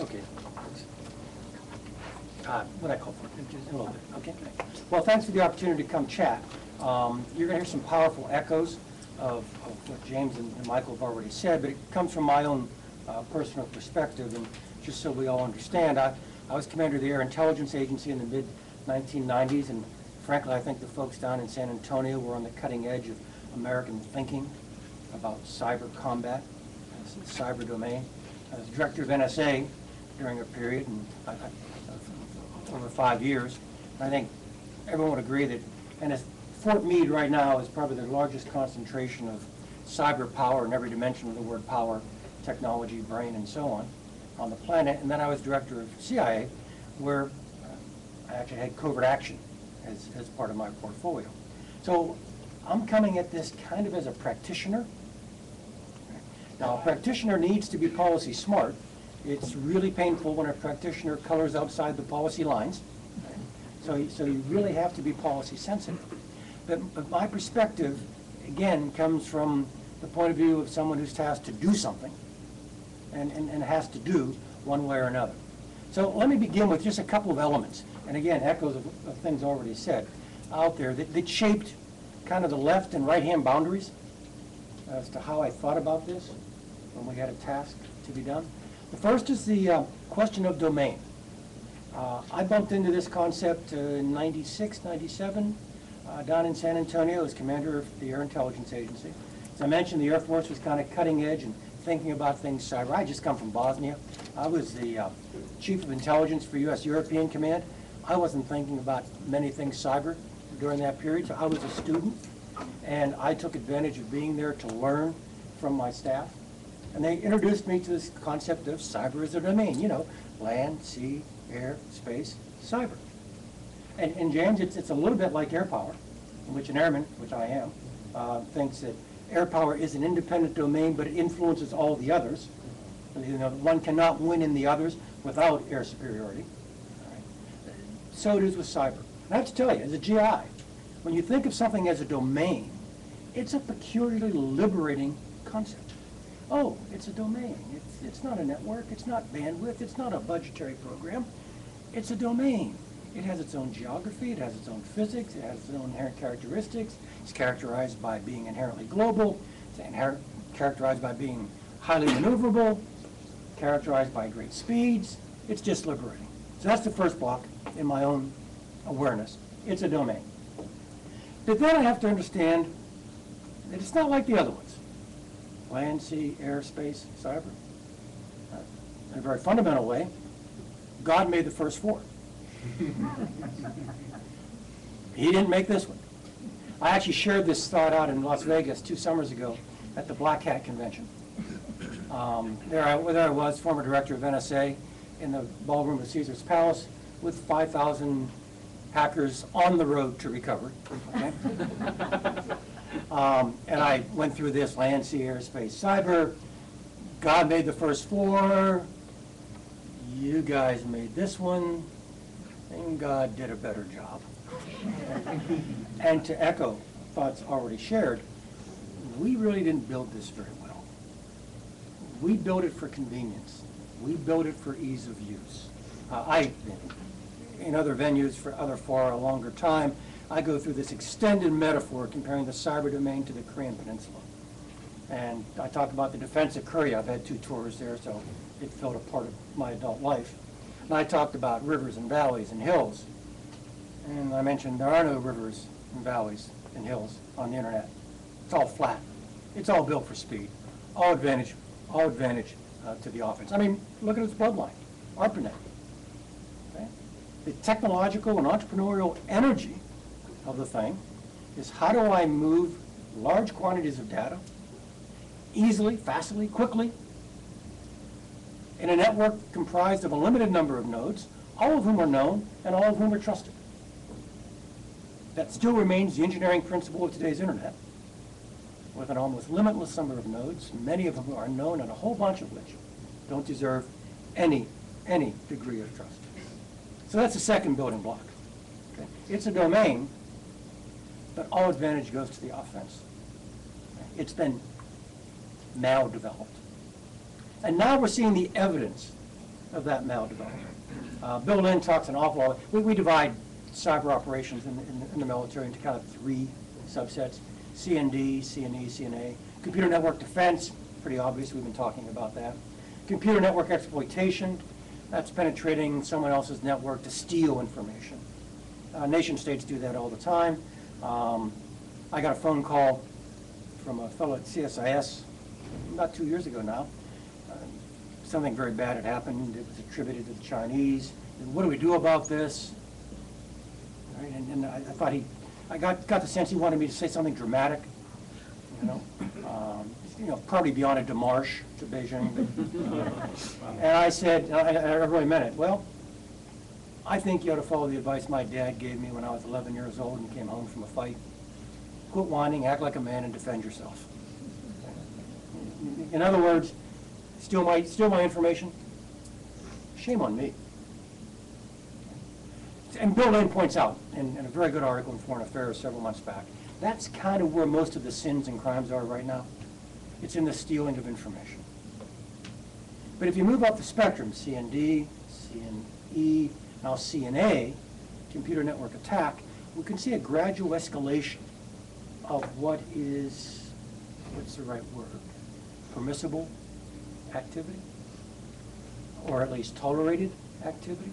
Okay. What I call for, just a little bit, okay? Well, thanks for the opportunity to come chat. You're going to hear some powerful echoes of what James and Michael have already said, but it comes from my own personal perspective. And just so we all understand, I was commander of the Air Intelligence Agency in the mid-1990s, and frankly, I think the folks down in San Antonio were on the cutting edge of American thinking about cyber combat, the cyber domain. I was director of NSA during a period, and over 5 years. I think everyone would agree that Fort Meade right now is probably the largest concentration of cyber power in every dimension of the word power, technology, brain, and so on the planet. And then I was director of CIA, where I actually had covert action as part of my portfolio. So I'm coming at this kind of as a practitioner. Now, a practitioner needs to be policy smart. It's really painful when a practitioner colors outside the policy lines. So you really have to be policy sensitive. But my perspective, again, comes from the point of view of someone who's tasked to do something and has to do one way or another. So let me begin with just a couple of elements. And again, echoes of things already said out there that shaped kind of the left and right-hand boundaries as to how I thought about this when we had a task to be done. The first is the question of domain. I bumped into this concept in 96, 97, down in San Antonio as commander of the Air Intelligence Agency. As I mentioned, the Air Force was kind of cutting edge and thinking about things cyber. I just come from Bosnia. I was the chief of intelligence for U.S. European Command. I wasn't thinking about many things cyber during that period, so I was a student, and I took advantage of being there to learn from my staff. And they introduced me to this concept of cyber as a domain, land, sea, air, space, cyber. And James, it's a little bit like air power, in which an airman, which I am, thinks that air power is an independent domain, but it influences all the others. One cannot win in the others without air superiority. Right? So it is with cyber. And I have to tell you, as a GI, when you think of something as a domain, it's a peculiarly liberating concept. Oh, it's a domain. It's not a network. It's not bandwidth. It's not a budgetary program. It's a domain. It has its own geography. It has its own physics. It has its own inherent characteristics. It's characterized by being inherently global. It's characterized by being highly maneuverable, characterized by great speeds. It's just liberating. So that's the first block in my own awareness. It's a domain. But then I have to understand that it's not like the other ones. Land, sea, air, space, cyber. In a very fundamental way, God made the first four. He didn't make this one. I actually shared this thought out in Las Vegas 2 summers ago at the Black Hat Convention. There I was, former director of NSA, in the ballroom of Caesar's Palace with 5,000 hackers on the road to recovery. Okay? And I went through this: land, sea, air, space, cyber. God made the first four. You guys made this one, and God did a better job. And to echo thoughts already shared, we really didn't build this very well. We built it for convenience. We built it for ease of use. In other venues for a longer time, I go through this extended metaphor comparing the cyber domain to the Korean Peninsula. And I talk about the defense of Korea. I've had 2 tours there, so it felt a part of my adult life. And I talked about rivers and valleys and hills. And I mentioned there are no rivers and valleys and hills on the internet. It's all flat. It's all built for speed. All advantage to the offense. I mean, look at its bloodline, ARPANET. Okay? The technological and entrepreneurial energy of the thing is, how do I move large quantities of data easily, fastly, quickly, in a network comprised of a limited number of nodes, all of whom are known and all of whom are trusted. That still remains the engineering principle of today's internet, with an almost limitless number of nodes, many of whom are known and a whole bunch of which don't deserve any degree of trust. So that's the second building block. Okay? It's a domain, but all advantage goes to the offense. It's been mal-developed. And now we're seeing the evidence of that mal-development. Bill Lynn talks an awful lot. We divide cyber operations in the military into kind of 3 subsets: CND, CNE, CNA. Computer network defense, pretty obvious, we've been talking about that. Computer network exploitation, that's penetrating someone else's network to steal information. Nation states do that all the time. I got a phone call from a fellow at CSIS about 2 years ago now. Something very bad had happened. It was attributed to the Chinese. And what do we do about this? Right? And I thought I got the sense he wanted me to say something dramatic, probably beyond a démarche to Beijing. And I said, I really meant it. Well, I think you ought to follow the advice my dad gave me when I was 11 years old and came home from a fight. Quit whining, act like a man, and defend yourself. In other words, steal my information? Shame on me. And Bill Lane points out in a very good article in Foreign Affairs several months back, that's kind of where most of the sins and crimes are right now. It's in the stealing of information. But if you move up the spectrum, CND, CNE, now CNA, computer network attack, we can see a gradual escalation of what's the right word? Permissible activity? Or at least tolerated activity?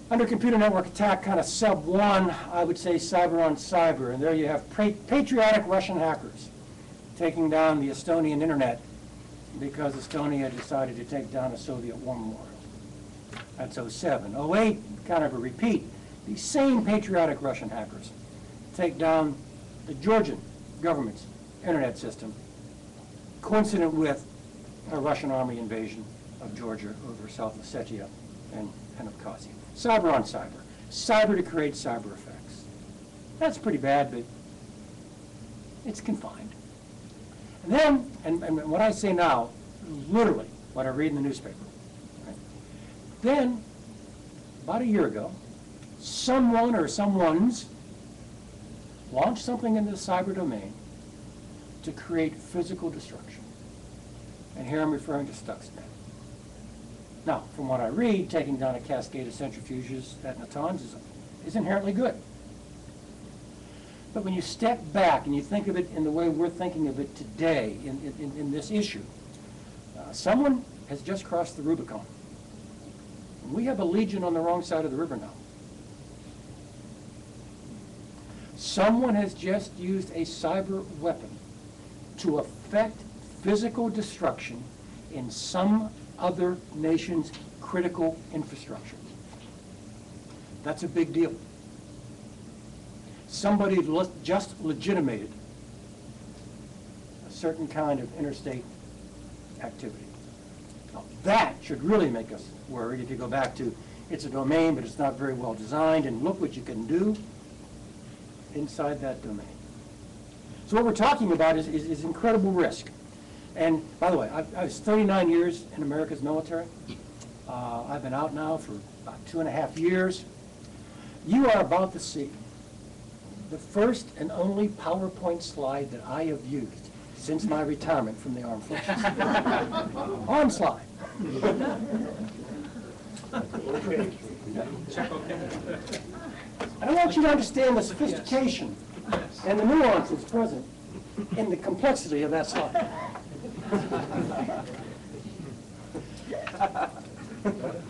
Under computer network attack, kind of sub 1, I would say cyber on cyber. And there you have patriotic Russian hackers taking down the Estonian internet because Estonia decided to take down a Soviet war memorial. That's 07. 08, kind of a repeat. These same patriotic Russian hackers take down the Georgian government's internet system, coincident with a Russian army invasion of Georgia over South Ossetia and Abkhazia. Cyber on cyber. Cyber to create cyber effects. That's pretty bad, but it's confined. And then, and what I say now, literally what I read in the newspaper. Right? Then, about a year ago, someone or someones launched something into the cyber domain to create physical destruction. And here I'm referring to Stuxnet. Now, from what I read, taking down a cascade of centrifuges at Natanz is inherently good. But when you step back and you think of it in the way we're thinking of it today in this issue, someone has just crossed the Rubicon. And we have a legion on the wrong side of the river now. Someone has just used a cyber weapon to affect physical destruction in some other nation's critical infrastructure. That's a big deal. Somebody just legitimated a certain kind of interstate activity. Now, that should really make us worried if you go back to, it's a domain, but it's not very well designed, and look what you can do inside that domain. So what we're talking about is incredible risk. And by the way, I was 39 years in America's military. I've been out now for about 2.5 years. You are about to see the first and only PowerPoint slide that I have used since my retirement from the armed forces. On slide. And I want you to understand the sophistication and the nuances present in the complexity of that slide.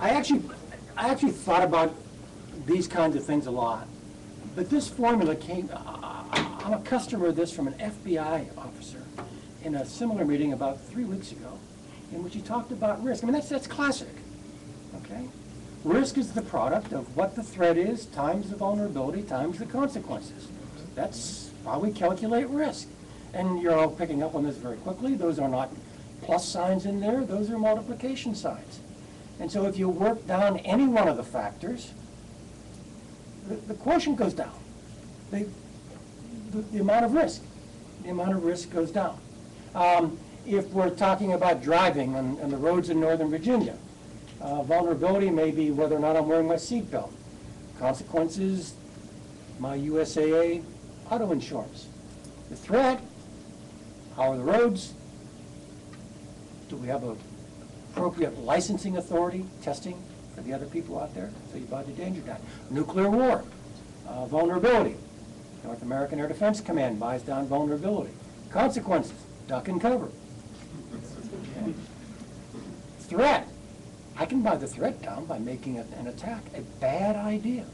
I actually thought about these kinds of things a lot, but this formula came, I'm a customer of this from an FBI officer in a similar meeting about 3 weeks ago, in which he talked about risk. I mean, that's classic, okay? Risk is the product of what the threat is, times the vulnerability, times the consequences. That's how we calculate risk. And you're all picking up on this very quickly. Those are not plus signs in there, those are multiplication signs. And so if you work down any one of the factors, the quotient goes down. The amount of risk goes down. If we're talking about driving on the roads in Northern Virginia, vulnerability may be whether or not I'm wearing my seatbelt. Consequences, my USAA auto insurance. The threat, how are the roads? Do we have an appropriate licensing authority, testing for the other people out there? So you buy the danger down. Nuclear war, vulnerability. North American Air Defense Command buys down vulnerability. Consequences, duck and cover. Okay. Threat. I can buy the threat down by making an attack a bad idea.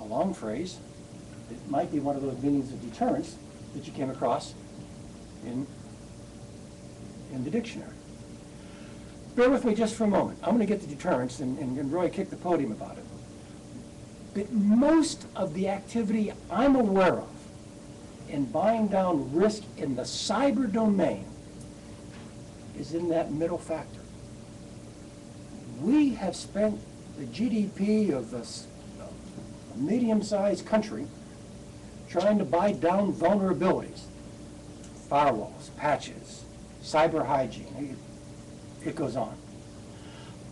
A long phrase. It might be one of those meanings of deterrence that you came across in the dictionary. Bear with me just for a moment. I'm going to get to deterrence, and Roy kicked the podium about it. But most of the activity I'm aware of in buying down risk in the cyber domain is in that middle factor. We have spent the GDP of a medium-sized country trying to buy down vulnerabilities, firewalls, patches, cyber hygiene. It goes on.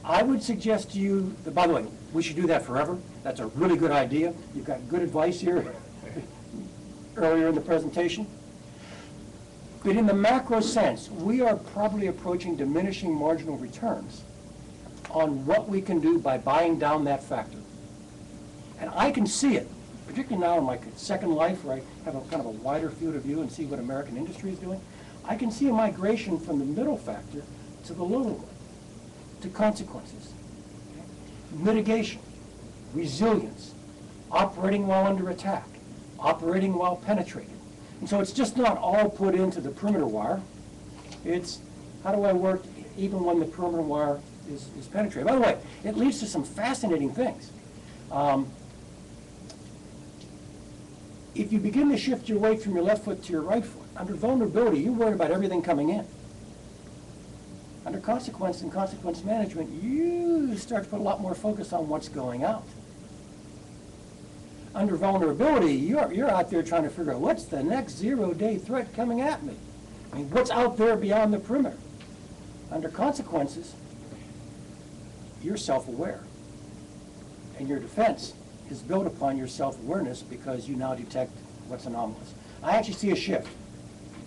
I would suggest to you, by the way, we should do that forever. That's a really good idea. You've got good advice here earlier in the presentation. But in the macro sense, we are probably approaching diminishing marginal returns on what we can do by buying down that factor. And I can see it, particularly now in my second life where I have a kind of a wider field of view and see what American industry is doing. I can see a migration from the middle factor to the lower one, to consequences. Okay? Mitigation, resilience, operating while under attack, operating while penetrated. And so it's just not all put into the perimeter wire. It's how do I work even when the perimeter wire is penetrated. By the way, it leads to some fascinating things. If you begin to shift your weight from your left foot to your right foot, under vulnerability, you're worried about everything coming in. Under consequence and consequence management, you start to put a lot more focus on what's going out. Under vulnerability, you're out there trying to figure out what's the next zero-day threat coming at me. I mean, what's out there beyond the perimeter? Under consequences, you're self-aware. and your defense is built upon your self-awareness because you now detect what's anomalous. I actually see a shift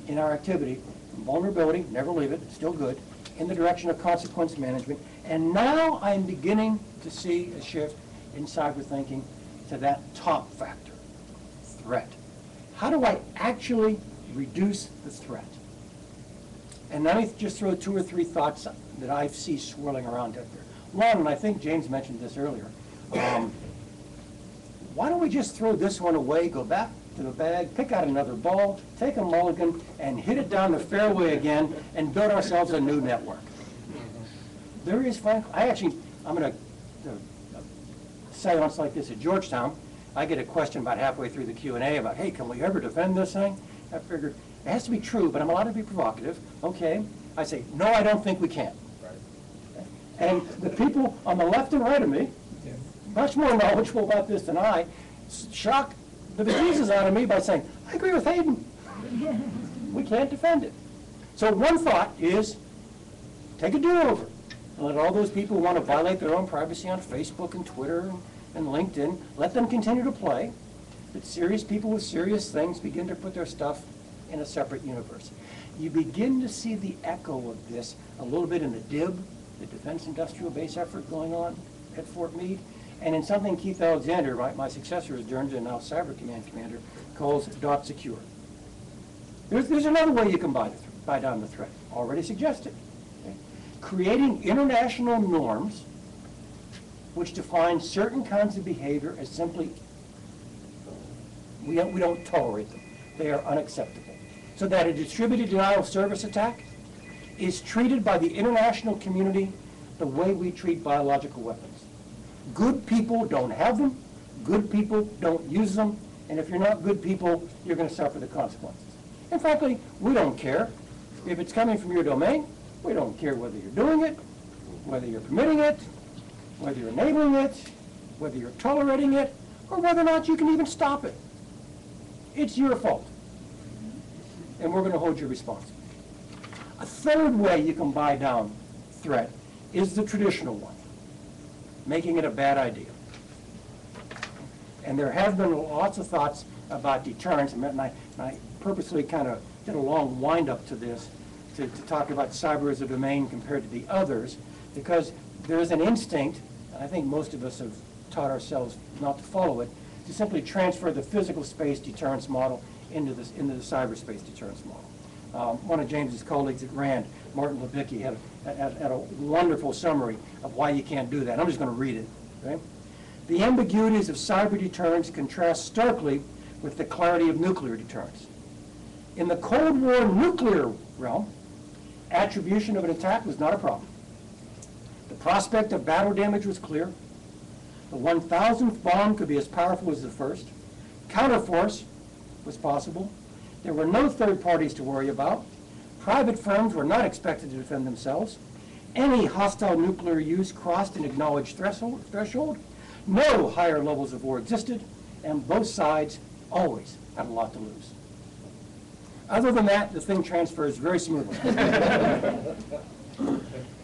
in our activity from vulnerability, never leave it, still good, in the direction of consequence management. And now I'm beginning to see a shift in cyber thinking to that top factor, threat. How do I actually reduce the threat? And let me just throw 2 or 3 thoughts that I see swirling around out there. One, and I think James mentioned this earlier, why don't we just throw this one away, go back to the bag, pick out another ball, take a mulligan, and hit it down the fairway again, and build ourselves a new network? There is, frankly, I'm going to seance like this at Georgetown. I get a question about halfway through the Q&A about, hey, can we ever defend this thing? I figured, it has to be true, but I'm allowed to be provocative. Okay. I say, no, I don't think we can. Right. And the people on the left and right of me, much more knowledgeable about this than I, shock the bejesus out of me by saying, I agree with Hayden. We can't defend it. So one thought is, take a do-over and let all those people who want to violate their own privacy on Facebook and Twitter and LinkedIn, let them continue to play. But serious people with serious things begin to put their stuff in a separate universe. You begin to see the echo of this a little bit in the DIB, the Defense Industrial Base effort going on at Fort Meade, and in something Keith Alexander, my successor as Jones and now Cyber Command Commander, calls dot secure. There's another way you can buy down the threat, already suggested. Okay? Creating international norms which define certain kinds of behavior as simply, we don't tolerate them. They are unacceptable. So that a distributed denial of service attack is treated by the international community the way we treat biological weapons. Good people don't have them, good people don't use them, and if you're not good people, you're going to suffer the consequences. And frankly, we don't care. If it's coming from your domain, we don't care whether you're doing it, whether you're permitting it, whether you're enabling it, whether you're tolerating it, or whether or not you can even stop it. It's your fault. And we're going to hold you responsible. A third way you can buy down threat is the traditional one, making it a bad idea. And there have been lots of thoughts about deterrence, and I purposely kind of did a long wind-up to this to talk about cyber as a domain compared to the others, because there is an instinct, and I think most of us have taught ourselves not to follow it, to simply transfer the physical space deterrence model into the cyberspace deterrence model. One of James's colleagues at RAND, Martin Levicki, had a wonderful summary of why you can't do that. I'm just going to read it. Okay? The ambiguities of cyber deterrence contrast starkly with the clarity of nuclear deterrence. In the Cold War nuclear realm, attribution of an attack was not a problem. The prospect of battle damage was clear. The 1,000th bomb could be as powerful as the first. Counterforce was possible. There were no third parties to worry about. Private firms were not expected to defend themselves. Any hostile nuclear use crossed an acknowledged threshold. No higher levels of war existed, and both sides always had a lot to lose. Other than that, the thing transfers very smoothly.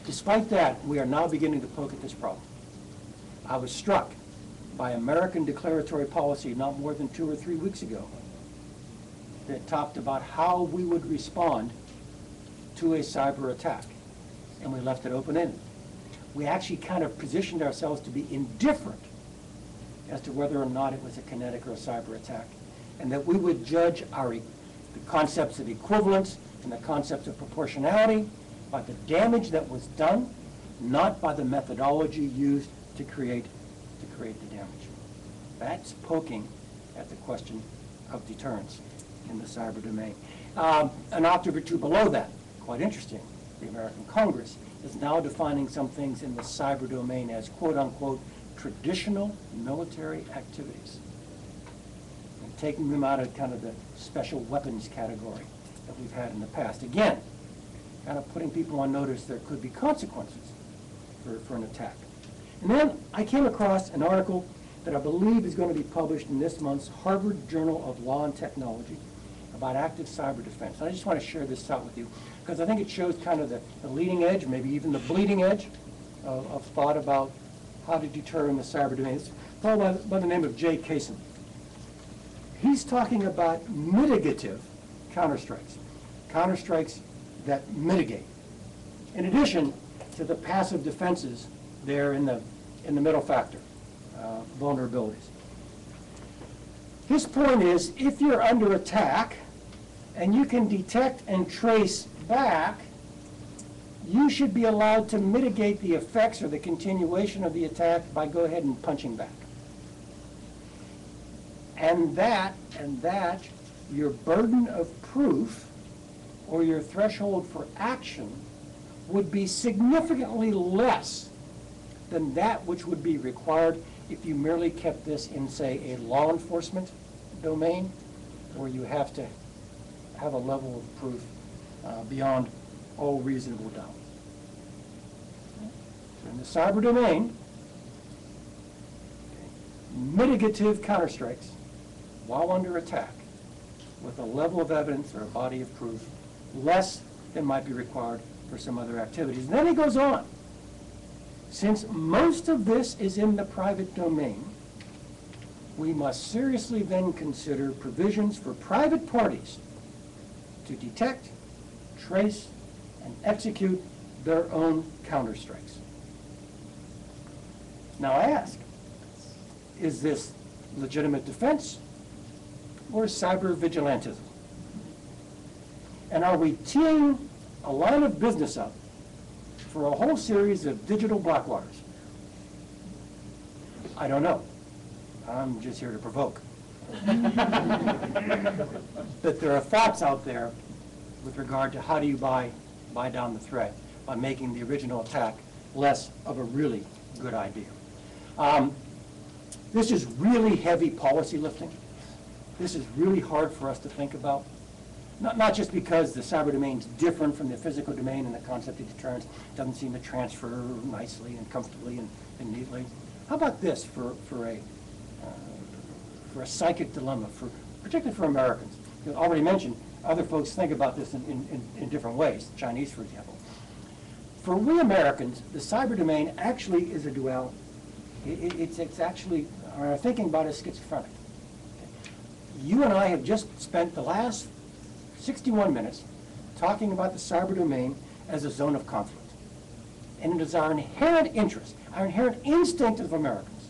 Despite that, we are now beginning to poke at this problem. I was struck by American declaratory policy not more than 2 or 3 weeks ago that talked about how we would respond to a cyber attack, and we left it open-ended. We actually kind of positioned ourselves to be indifferent as to whether or not it was a kinetic or a cyber attack, and that we would judge the concepts of equivalence and the concepts of proportionality by the damage that was done, not by the methodology used to create the damage. That's poking at the question of deterrence in the cyber domain. An octave or two below that, quite interesting, the American Congress is now defining some things in the cyber domain as quote-unquote traditional military activities, and taking them out of kind of the special weapons category that we've had in the past. Again, kind of putting people on notice there could be consequences for an attack. And then I came across an article that I believe is going to be published in this month's Harvard Journal of Law and Technology about active cyber defense. And I just want to share this thought with you because I think it shows kind of the leading edge, maybe even the bleeding edge of thought about how to deter in the cyber domain. It's a fellow by the name of Jay Kaysen. He's talking about mitigative counterstrikes, counterstrikes that mitigate, in addition to the passive defenses there in the middle factor, vulnerabilities. His point is, if you're under attack and you can detect and trace back, you should be allowed to mitigate the effects or the continuation of the attack by go ahead and punching back. And that, your burden of proof or your threshold for action would be significantly less than that which would be required if you merely kept this in, say, a law enforcement domain, where you have to have a level of proof beyond all reasonable doubt. So in the cyber domain, mitigative counterstrikes while under attack with a level of evidence or a body of proof less than might be required for some other activities. And then he goes on. Since most of this is in the private domain, we must seriously then consider provisions for private parties to detect, trace, and execute their own counterstrikes. Now I ask, is this legitimate defense or cyber vigilantism? And are we teeing a line of business up for a whole series of digital blackwires? I don't know. I'm just here to provoke. But there are thoughts out there with regard to how do you buy down the threat by making the original attack less of a really good idea. This is really heavy policy lifting. This is really hard for us to think about. Not just because the cyber domain is different from the physical domain and the concept of deterrence doesn't seem to transfer nicely and comfortably and neatly. How about this for a psychic dilemma, particularly for Americans? You already mentioned other folks think about this in different ways, Chinese, for example. For we Americans, the cyber domain actually is a duality. It's actually, our thinking about it is schizophrenic. You and I have just spent the last 61 minutes talking about the cyber domain as a zone of conflict. And it is our inherent interest, our inherent instinct of Americans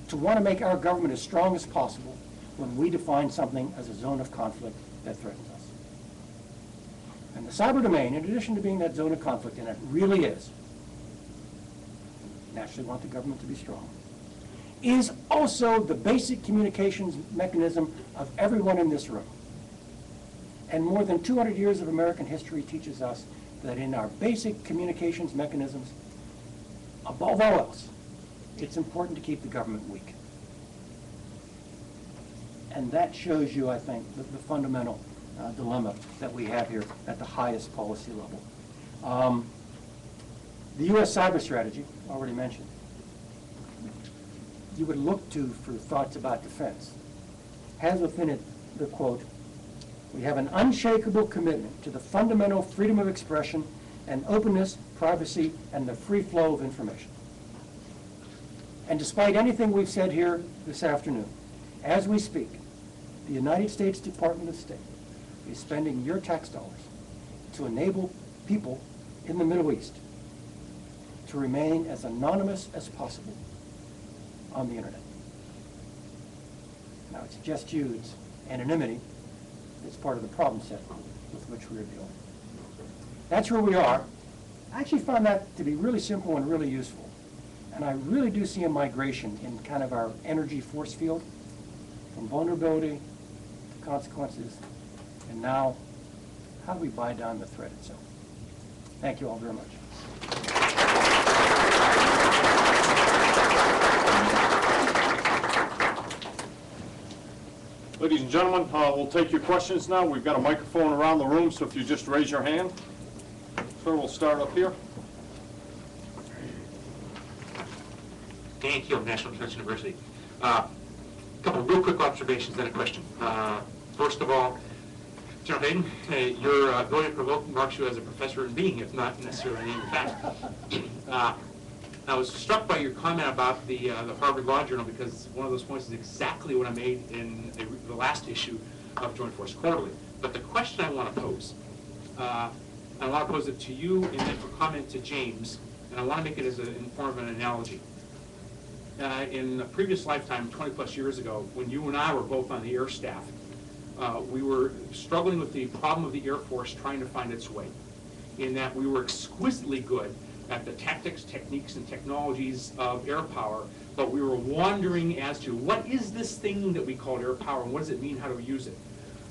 to want to make our government as strong as possible when we define something as a zone of conflict that threatens us. And the cyber domain, in addition to being that zone of conflict, and it really is, naturally want the government to be strong, is also the basic communications mechanism of everyone in this room. And more than 200 years of American history teaches us that in our basic communications mechanisms, above all else, it's important to keep the government weak. And that shows you, I think, the fundamental dilemma that we have here at the highest policy level. The U.S. cyber strategy, already mentioned, you would look to for thoughts about defense, has within it the quote, "We have an unshakable commitment to the fundamental freedom of expression and openness, privacy, and the free flow of information." And despite anything we've said here this afternoon, as we speak, the United States Department of State is spending your tax dollars to enable people in the Middle East to remain as anonymous as possible on the internet. Now, it's just you, it's anonymity. It's part of the problem set with which we are dealing. That's where we are. I actually found that to be really simple and really useful. And I really do see a migration in kind of our energy force field from vulnerability to consequences, and now how do we buy down the threat itself? Thank you all very much. Ladies and gentlemen, we'll take your questions now. We've got a microphone around the room, so if you just raise your hand. Sir, we'll start up here. Dan Keel, National Defense University. A couple of real quick observations, then a question. First of all, General Hayden, your ability to provoke marks you as a professor in being, if not necessarily in fact. I was struck by your comment about the Harvard Law Journal, because one of those points is exactly what I made in the last issue of Joint Force Quarterly. But the question I want to pose, I want to pose it to you and then for comment to James, and I want to make it as in form of an analogy. In a previous lifetime, 20 plus years ago, when you and I were both on the air staff, we were struggling with the problem of the Air Force trying to find its way, in that we were exquisitely good at the tactics, techniques, and technologies of air power, but we were wondering as to what is this thing that we call air power, and what does it mean, how do we use it?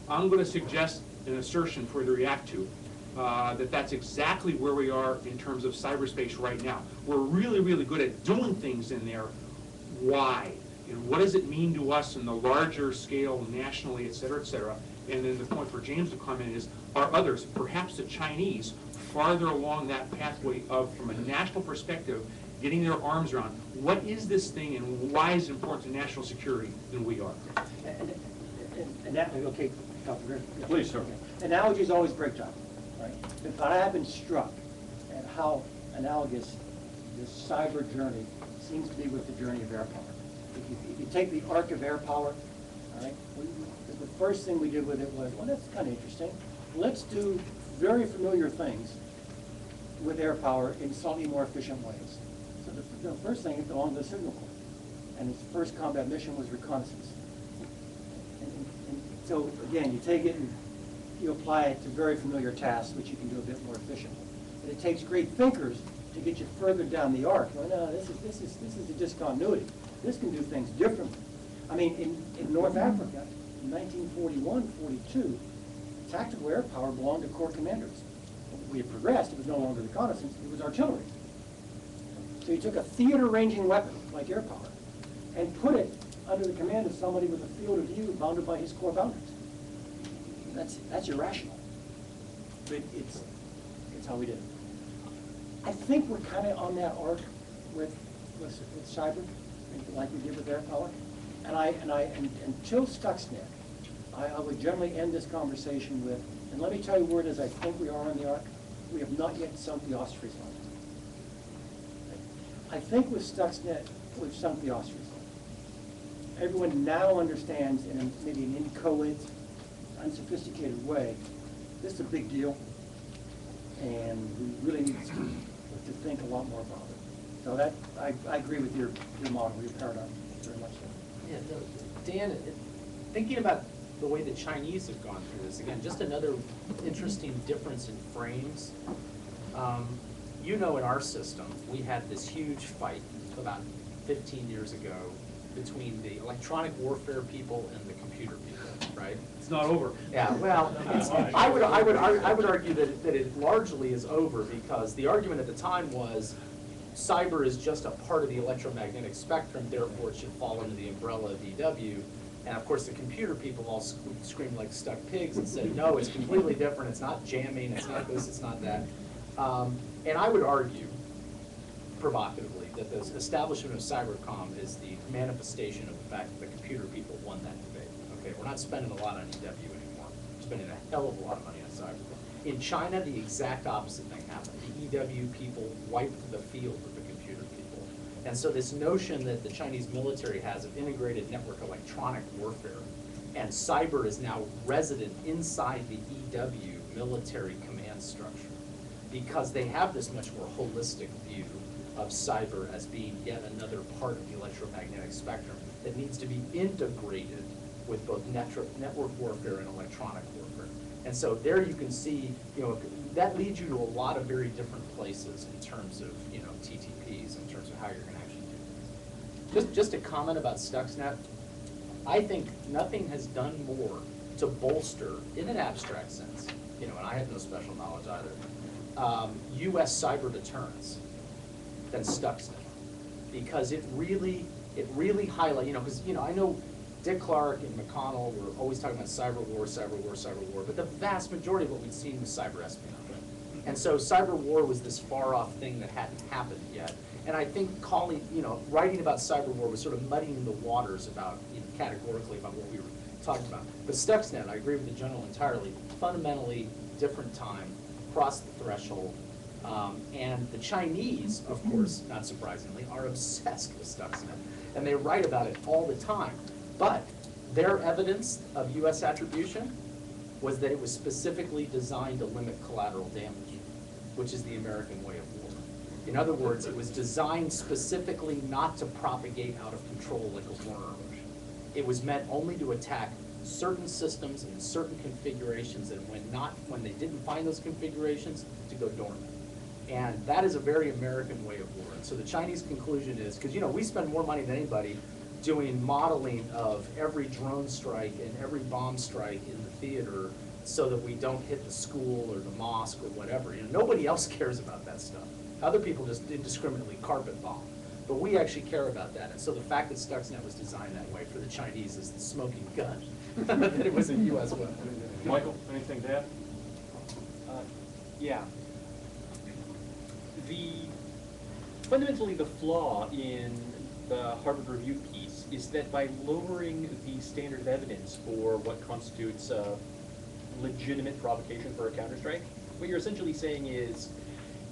I'm going to suggest an assertion for you to react to, that that's exactly where we are in terms of cyberspace right now. We're really, really good at doing things in there. Why? And what does it mean to us in the larger scale, nationally, et cetera, et cetera? And then the point for James to comment is, are others, perhaps the Chinese, farther along that pathway of, from a national perspective, getting their arms around what is this thing and why is it important to national security than we are? And that, okay, Dr. Griffin. Please, sir. Analogies always break down, right? But I have been struck at how analogous this cyber journey seems to be with the journey of air power. If you take the arc of air power, all right, the first thing we did with it was, well, that's kind of interesting. Let's do very familiar things with air power in slightly more efficient ways. So the first thing along the signal corps, and its first combat mission was reconnaissance. And so again, you take it and you apply it to very familiar tasks, which you can do a bit more efficiently. And it takes great thinkers to get you further down the arc. Well, no, this is a discontinuity. This can do things differently. I mean, in North Africa, in 1941, 42, tactical air power belonged to corps commanders. We had progressed, it was no longer reconnaissance, it was artillery. So you took a theater-ranging weapon, like air power, and put it under the command of somebody with a field of view bounded by his core boundaries. That's irrational, but it's how we did it. I think we're kind of on that arc with cyber, like we did with air power. And until Stuxnet, I would generally end this conversation with, and let me tell you where it is I think we are on the arc. We have not yet sunk the Osprey's line. I think with Stuxnet, we've sunk the Osprey's line. Everyone now understands in maybe an inchoate, unsophisticated way, this is a big deal, and we really need to think a lot more about it. So that, I agree with your model, your paradigm, very much so. Yeah, no, Dan, thinking about the way the Chinese have gone through this, again, just another interesting difference in frames. You know, in our system, we had this huge fight about 15 years ago between the electronic warfare people and the computer people, right? It's not over. Yeah, well, I would argue that it largely is over, because the argument at the time was cyber is just a part of the electromagnetic spectrum, therefore it should fall under the umbrella of EW. And of course the computer people all screamed like stuck pigs and said, no, it's completely different, it's not jamming, it's not this, it's not that. And I would argue, provocatively, that the establishment of cybercom is the manifestation of the fact that the computer people won that debate. Okay, we're not spending a lot on EW anymore. We're spending a hell of a lot of money on cyber. In China, the exact opposite thing happened. The EW people wiped the field of the computer people. And so this notion that the Chinese military has of integrated network electronic warfare, and cyber is now resident inside the EW military command structure, because they have this much more holistic view of cyber as being yet another part of the electromagnetic spectrum that needs to be integrated with both network warfare and electronic warfare. And so there you can see, you know, that leads you to a lot of very different places in terms of, you know, TTPs, in terms of how you're going to actually do things. Just a comment about Stuxnet. I think nothing has done more to bolster, in an abstract sense, you know, and I have no special knowledge either, U.S. cyber deterrence than Stuxnet, because it really highlights, you know, because, you know, I know Dick Clark and McConnell were always talking about cyber war, but the vast majority of what we'd seen was cyber espionage. And so cyber war was this far off thing that hadn't happened yet. And I think writing about cyber war was sort of muddying the waters about, you know, categorically about what we were talking about. But Stuxnet, I agree with the general entirely, fundamentally different time, crossed the threshold, And the Chinese, of course, not surprisingly, are obsessed with Stuxnet, and they write about it all the time. But their evidence of US attribution was that it was specifically designed to limit collateral damage, which is the American way of war. In other words, it was designed specifically not to propagate out of control like a worm. It was meant only to attack certain systems and certain configurations, and when they didn't find those configurations, to go dormant. And that is a very American way of war. And so the Chinese conclusion is, because we spend more money than anybody doing modeling of every drone strike and every bomb strike in the theater so that we don't hit the school or the mosque or whatever. Nobody else cares about that stuff. Other people just indiscriminately carpet bomb. But we actually care about that. And so the fact that Stuxnet was designed that way for the Chinese is the smoking gun, that it was a US weapon. Michael, anything to add? Yeah. Fundamentally, the flaw in the Harvard Review piece is that by lowering the standard of evidence for what constitutes a legitimate provocation for a counterstrike, what you're essentially saying is,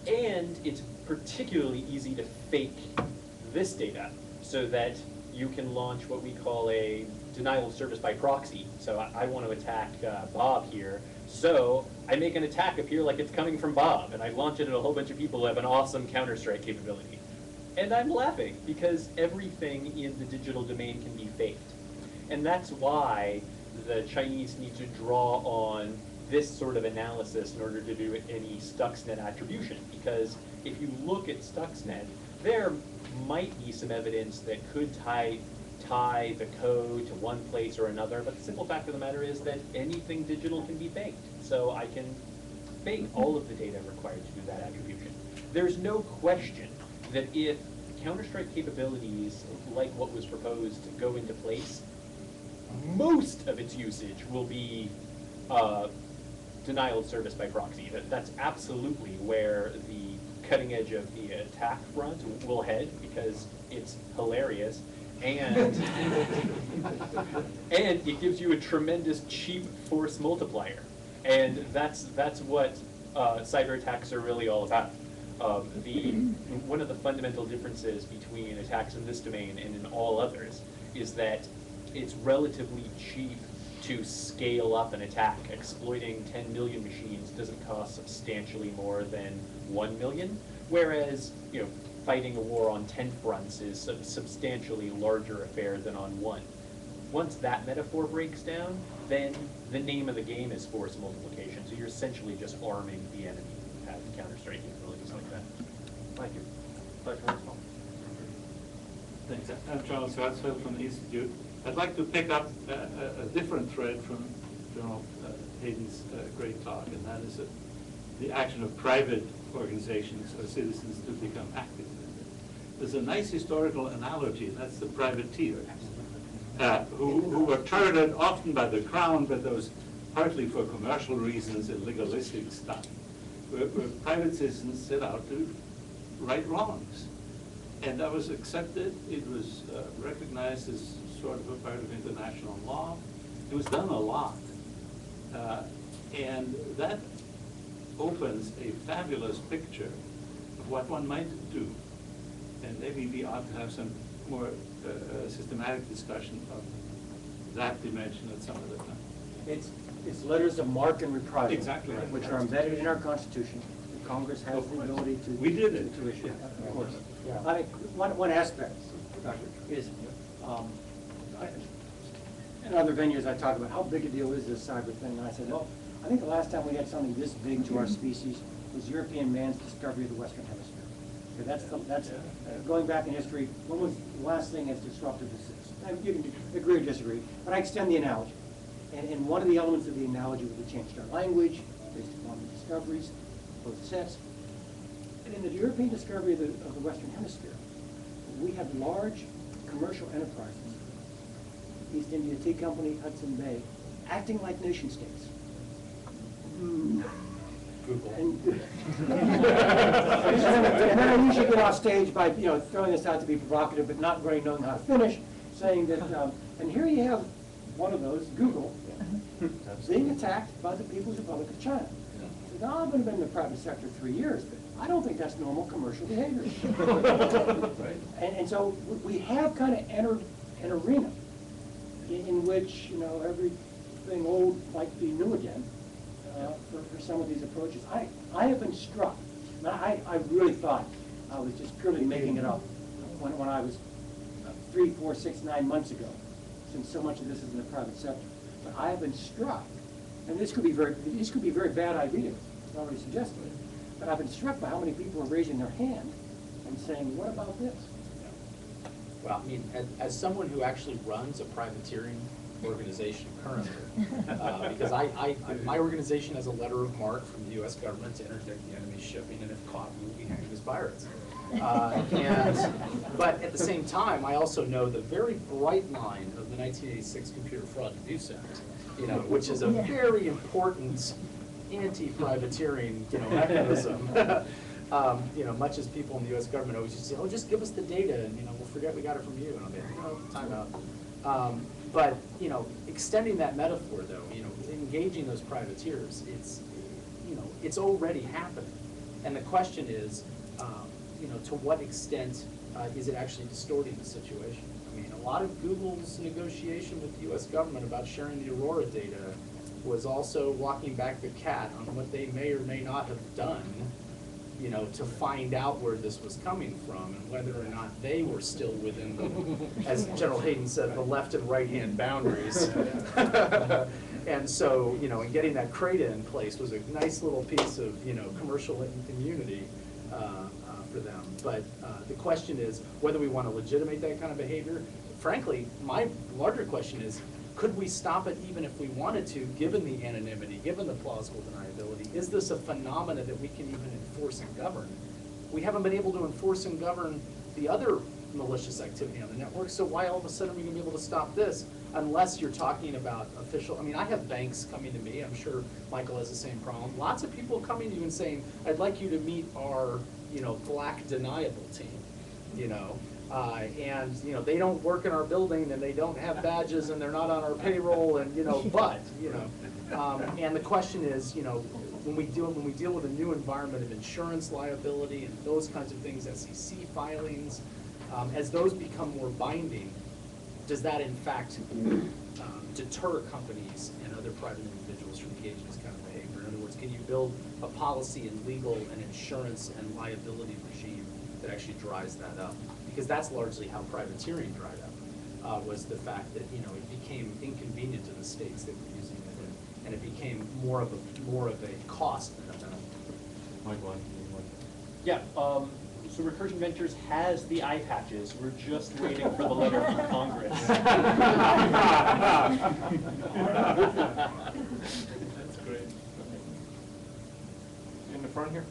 and it's particularly easy to fake this data so that you can launch what we call a denial of service by proxy. So I want to attack Bob here, so I make an attack appear like it's coming from Bob, and I launch it at a whole bunch of people who have an awesome counterstrike capability. And I'm laughing, because everything in the digital domain can be faked. And that's why the Chinese need to draw on this sort of analysis in order to do any Stuxnet attribution. Because if you look at Stuxnet, there might be some evidence that could tie the code to one place or another, but the simple fact of the matter is that anything digital can be faked. So I can fake all of the data required to do that attribution. There's no question that if counterstrike capabilities like what was proposed go into place, most of its usage will be denial of service by proxy. That's absolutely where the cutting edge of the attack front will head, because it's hilarious, and and it gives you a tremendous cheap force multiplier, and that's what cyber attacks are really all about. One of the fundamental differences between attacks in this domain and in all others is that it's relatively cheap to scale up an attack. Exploiting 10 million machines doesn't cost substantially more than 1 million, whereas fighting a war on 10 fronts is a substantially larger affair than on one. Once that metaphor breaks down, then the name of the game is force multiplication. So you're essentially just arming the enemy at counter-strike capabilities like that. Thank you. Dr. Ritzman. Thanks. I'm Charles Schwarzfeld from the Institute. I'd like to pick up a different thread from General Hayden's great talk, and that is the action of private organizations or citizens to become active. There's a nice historical analogy, and that's the privateers, who were targeted often by the crown, but those partly for commercial reasons and legalistic stuff, where private citizens set out to right wrongs. And that was accepted. It was recognized as sort of a part of international law. It was done a lot. And that opens a fabulous picture of what one might do. And maybe we ought to have some more systematic discussion of that dimension at some other time. It's letters of marque and reprisal. Exactly right. Which are embedded in our Constitution. The Congress has the ability to We did it. to issue. Of course. I think one aspect, Doctor, is in other venues I talk about how big a deal is this cyber thing, and I said, well, I think the last time we had something this big to our species was European man's discovery of the Western Hemisphere. Okay, that's going back in history. What was the last thing as disruptive as this? You can agree or disagree, but I extend the analogy. And one of the elements of the analogy was we changed our language based upon the discoveries, both sets. And in the European discovery of the Western Hemisphere, we have large commercial enterprises, East India Tea Company, Hudson Bay, acting like nation states. Google. And then I usually get off stage by throwing this out to be provocative, but not very knowing how to finish, saying that, and here you have one of those, Google, being attacked by the People's Republic of China. So now I've only been in the private sector 3 years, but I don't think that's normal commercial behavior. And so we have kind of entered an arena in which, you know, everything old might be new again for some of these approaches. I have been struck. I really thought I was just purely making it up when I was 3, 4, 6, 9 months ago, since so much of this is in the private sector. But I have been struck, and these could be very bad ideas, as already suggested, but I've been struck by how many people are raising their hand and saying, what about this? Well, I mean, as someone who actually runs a privateering organization currently, because my organization has a letter of marque from the U.S. government to interdict the enemy's shipping, and if caught, we will be hanged as pirates. But at the same time, I also know the very bright line of the 1986 Computer Fraud and Abuse Act, you know, which is a very important anti-privateering, you know, mechanism. You know, much as people in the U.S. government always used to say, "Oh, just give us the data, and you know, we'll forget we got it from you." And I'll be like, "Oh, time out." But you know, extending that metaphor, though, you know, engaging those privateers, it's, you know, it's already happening, and the question is, you know, to what extent is it actually distorting the situation? I mean, a lot of Google's negotiation with the U.S. government about sharing the Aurora data was also walking back the cat on what they may or may not have done, you know, to find out where this was coming from and whether or not they were still within the, as General Hayden said, the left and right-hand boundaries. And so, you know, and getting that CRADA in place was a nice little piece of, you know, commercial immunity for them. But the question is whether we want to legitimate that kind of behavior. Frankly, my larger question is, could we stop it even if we wanted to, given the anonymity, given the plausible deniability? Is this a phenomena that we can even enforce and govern? We haven't been able to enforce and govern the other malicious activity on the network, so why all of a sudden are we going to be able to stop this? Unless you're talking about official, I mean, I have banks coming to me, I'm sure Michael has the same problem. Lots of people coming to you and saying, I'd like you to meet our, you know, black deniable team, you know. And, you know, they don't work in our building and they don't have badges and they're not on our payroll and, you know, but, you know. And the question is, you know, when we deal with a new environment of insurance liability and those kinds of things, SEC filings, as those become more binding, does that in fact deter companies and other private individuals from engaging in this kind of behavior? In other words, can you build a policy and legal and insurance and liability regime that actually drives that up? Because that's largely how privateering dried up, was the fact that, you know, it became inconvenient to the states that were using it, and it became more of a cost than a benefit. Michael, Yeah, so Recursion Ventures has the eye patches. We're just waiting for the letter from Congress. That's great. in the front here.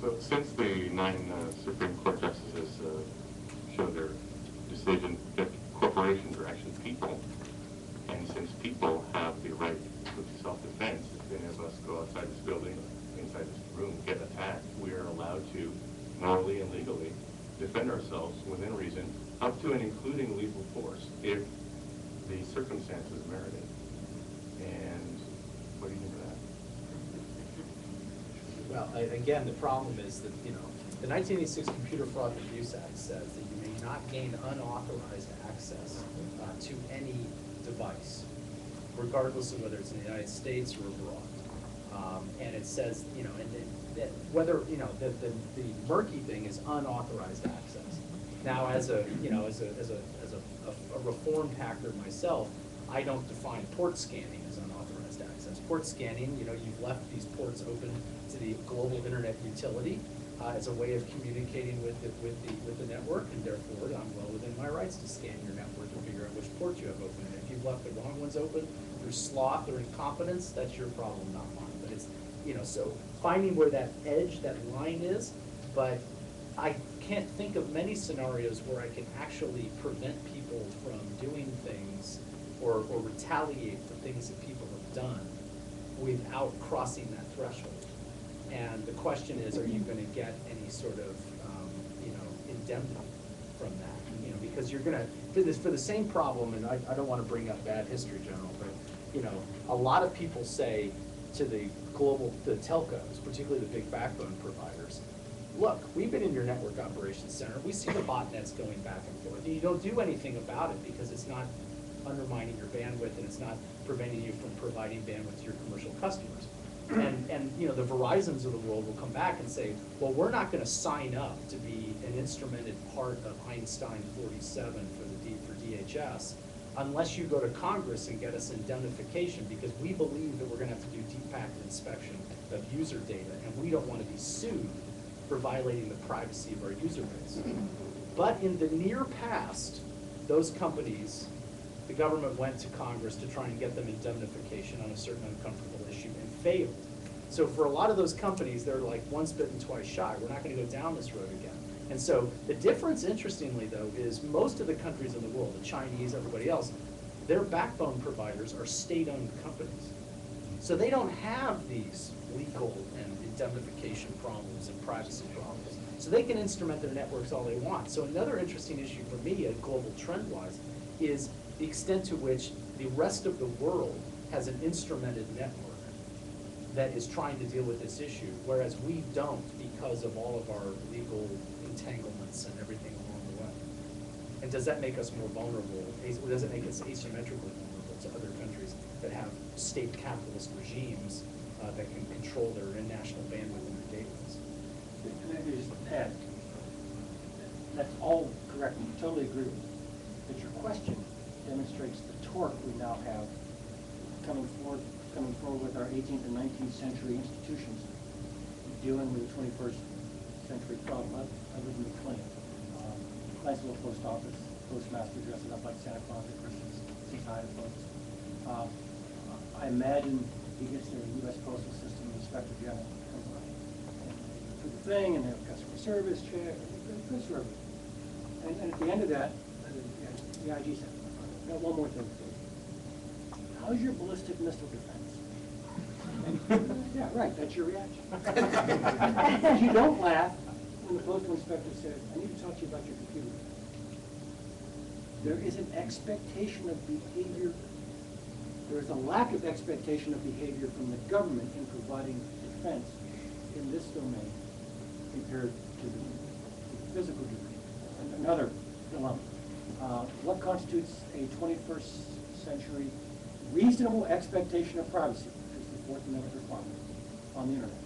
So since the 9 Supreme Court justices showed their decision that corporations are actually people, and since people have the right to self-defense, if any of us go outside this building, inside this room, get attacked, we are allowed to morally and legally defend ourselves within reason, up to and including lethal force, if the circumstances merit it. And what do you think of that? Well, again, the problem is that, you know, the 1986 Computer Fraud and Abuse Act says that you may not gain unauthorized access to any device, regardless of whether it's in the United States or abroad. And it says, you know, that whether, you know, the murky thing is unauthorized access. Now, as a, you know, as a reformed hacker myself, I don't define port scanning as unauthorized access. Port scanning, you know, you've left these ports open to the global internet utility as a way of communicating with the network, and therefore I'm well within my rights to scan your network and figure out which ports you have open. And if you've left the wrong ones open through sloth or incompetence, that's your problem, not mine. But it's, you know, so finding where that edge, that line is, but I can't think of many scenarios where I can actually prevent people from doing things or retaliate for things that people have done without crossing that threshold. And the question is, are you going to get any sort of, you know, indemnity from that? You know, because you're going to, for the same problem, and I don't want to bring up bad history, General, but, you know, a lot of people say, to the telcos, particularly the big backbone providers, look, we've been in your network operations center, we see the botnets going back and forth, and you don't do anything about it because it's not undermining your bandwidth and it's not preventing you from providing bandwidth to your commercial customers. And you know, the Verizons of the world will come back and say, well, we're not going to sign up to be an instrumented part of Einstein 47 for DHS unless you go to Congress and get us indemnification, because we believe that we're going to have to do deep packet inspection of user data, and we don't want to be sued for violating the privacy of our user base. But in the near past, those companies, the government went to Congress to try and get them indemnification on a certain uncomfortable issue and failed. So for a lot of those companies, they're like once bitten, twice shy. We're not going to go down this road again. And so the difference, interestingly though, is most of the countries in the world, the Chinese, everybody else, their backbone providers are state-owned companies. So they don't have these legal and indemnification problems and privacy problems. So they can instrument their networks all they want. So another interesting issue for me, global trend-wise, is the extent to which the rest of the world has an instrumented network that is trying to deal with this issue, whereas we don't because of all of our legal entanglements and everything along the way. And does that make us more vulnerable? Does it make us asymmetrically vulnerable to other countries that have state capitalist regimes that can control their national bandwidth and their database? Can I just add, that's all correct, and totally agree with you. But your question demonstrates the torque we now have coming forward with our 18th and 19th century institutions dealing with the 21st century problem. I live in McLean. Nice little post office, postmaster dresses up like Santa Claus at Christmas, says hi to folks. I imagine he gets to the U.S. Postal System Inspector General comes by and for the thing, and they have customer service check, good service. And at the end of that, the IG said, got one more thing to do. How's your ballistic missile defense? Yeah, right, that's your reaction. Because you don't laugh when the postal inspector says, I need to talk to you about your computer. There is an expectation of behavior, there is a lack of expectation of behavior from the government in providing defense in this domain compared to the physical domain. And another dilemma. What constitutes a 21st century reasonable expectation of privacy, which is the Fourth Amendment requirement on the internet?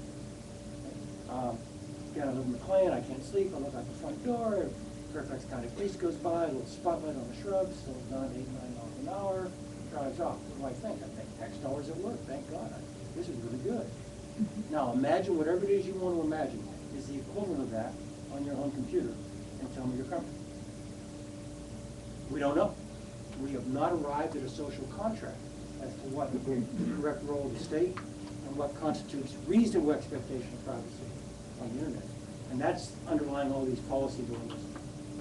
Again, I live in McLean, I can't sleep, I look out the front door, Fairfax County Police goes by, a little spotlight on the shrubs, slows down to 8, 9 miles an hour, drives off. What do I think? I think X dollars at work, thank God, this is really good. Now imagine whatever it is you want to imagine is the equivalent of that on your own computer, and tell me you're comfortable. We don't know. We have not arrived at a social contract as to what the correct role of the state and what constitutes reasonable expectation of privacy on the internet. And that's underlying all these policy dilemmas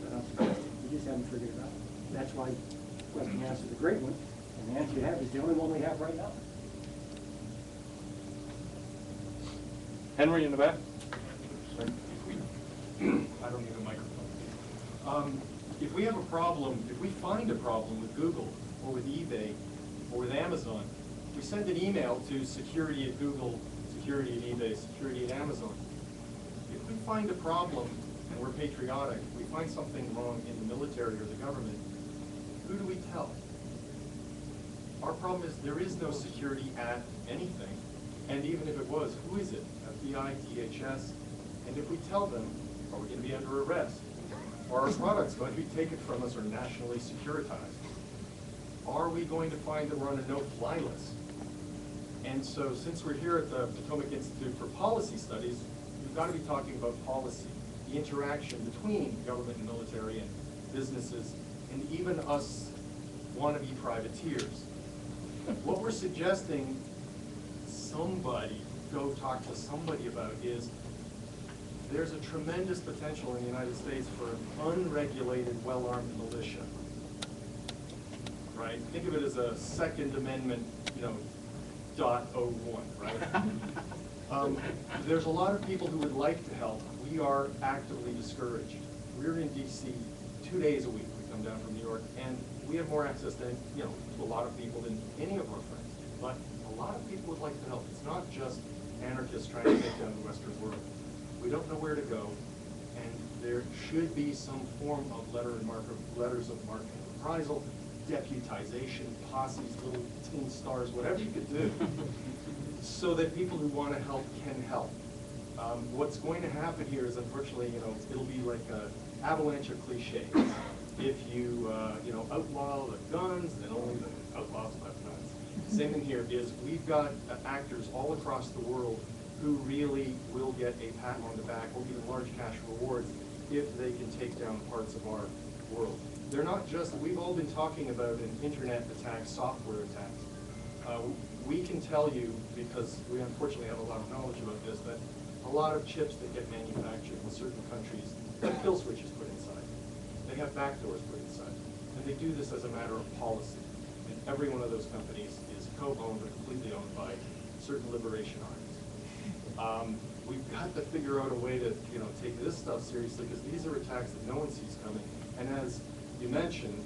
that I'm suggesting. We just haven't figured it out. That's why the question you asked is a great one, and the answer you have is the only one we have right now. Henry in the back. I don't need a microphone. If we have a problem, if we find a problem with Google or with eBay or with Amazon, we send an email to security at Google, security at eBay, security at Amazon. If we find a problem and we're patriotic, we find something wrong in the military or the government, who do we tell? Our problem is there is no security at anything. And even if it was, who is it? FBI, DHS? And if we tell them, are we going to be under arrest? Are our products going to be taken from us or nationally securitized? Are we going to find that we're on a no-fly list? And so since we're here at the Potomac Institute for Policy Studies, we've got to be talking about policy, the interaction between government and military and businesses, and even us wannabe privateers. What we're suggesting somebody go talk to somebody about is there's a tremendous potential in the United States for an unregulated, well-armed militia. Right? Think of it as a Second Amendment, .01, right? There's a lot of people who would like to help. We are actively discouraged. We're in DC 2 days a week. We come down from New York, and we have more access than, to a lot of people than any of our friends. But a lot of people would would like to help. It's not just anarchists trying to take down the Western world. We don't know where to go, and there should be some form of letters of mark and reprisal, deputization, posses, little tin stars, whatever you could do, so that people who want to help can help. What's going to happen here is, unfortunately, it'll be like an avalanche of cliches. If you, outlaw the guns, then only the outlaws will have guns. Same thing here is we've got actors all across the world who really will get a pat on the back or even large cash rewards if they can take down parts of our world. They're not just, we've all been talking about an internet attack, software attacks. We can tell you, because we unfortunately have a lot of knowledge about this, that a lot of chips that get manufactured in certain countries have kill switches put inside. They have backdoors put inside. And they do this as a matter of policy. And every one of those companies is co-owned or completely owned by certain liberation armies. We've got to figure out a way to take this stuff seriously, because these are attacks that no one sees coming. And as you mentioned,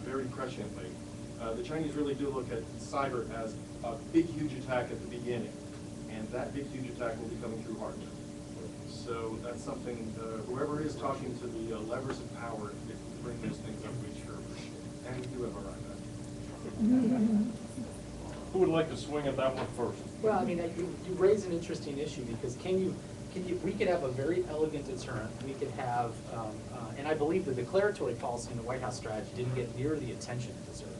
very presciently, the Chinese really do look at cyber as a big, huge attack at the beginning. And that big, huge attack will be coming through hardware. So that's something, whoever is talking to the levers of power, if we bring those things up, we sure appreciate it. And we do have our eye back. Who would like to swing at that one first? Well, I mean, you raise an interesting issue, because we could have a very elegant deterrent. We could have, and I believe the declaratory policy in the White House strategy didn't get near the attention it deserved.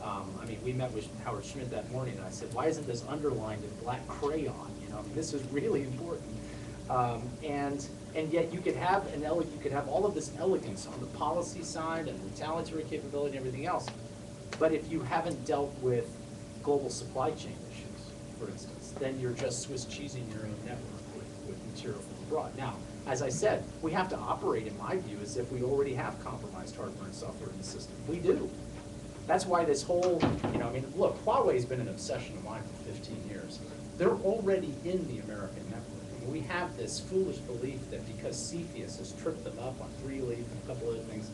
I mean, we met with Howard Schmidt that morning, and I said, why isn't this underlined in black crayon? I mean, this is really important. And yet you could have all of this elegance on the policy side and retaliatory capability and everything else. But if you haven't dealt with global supply chain issues, for instance, then you're just Swiss cheesing your own network with material from abroad. Now, as I said, we have to operate, in my view, as if we already have compromised hardware and software in the system. We do. That's why this whole, I mean, look, Huawei's been an obsession of mine for 15 years. They're already in the American network. I mean, we have this foolish belief that because CFIUS has tripped them up on 3-leaf and a couple other things,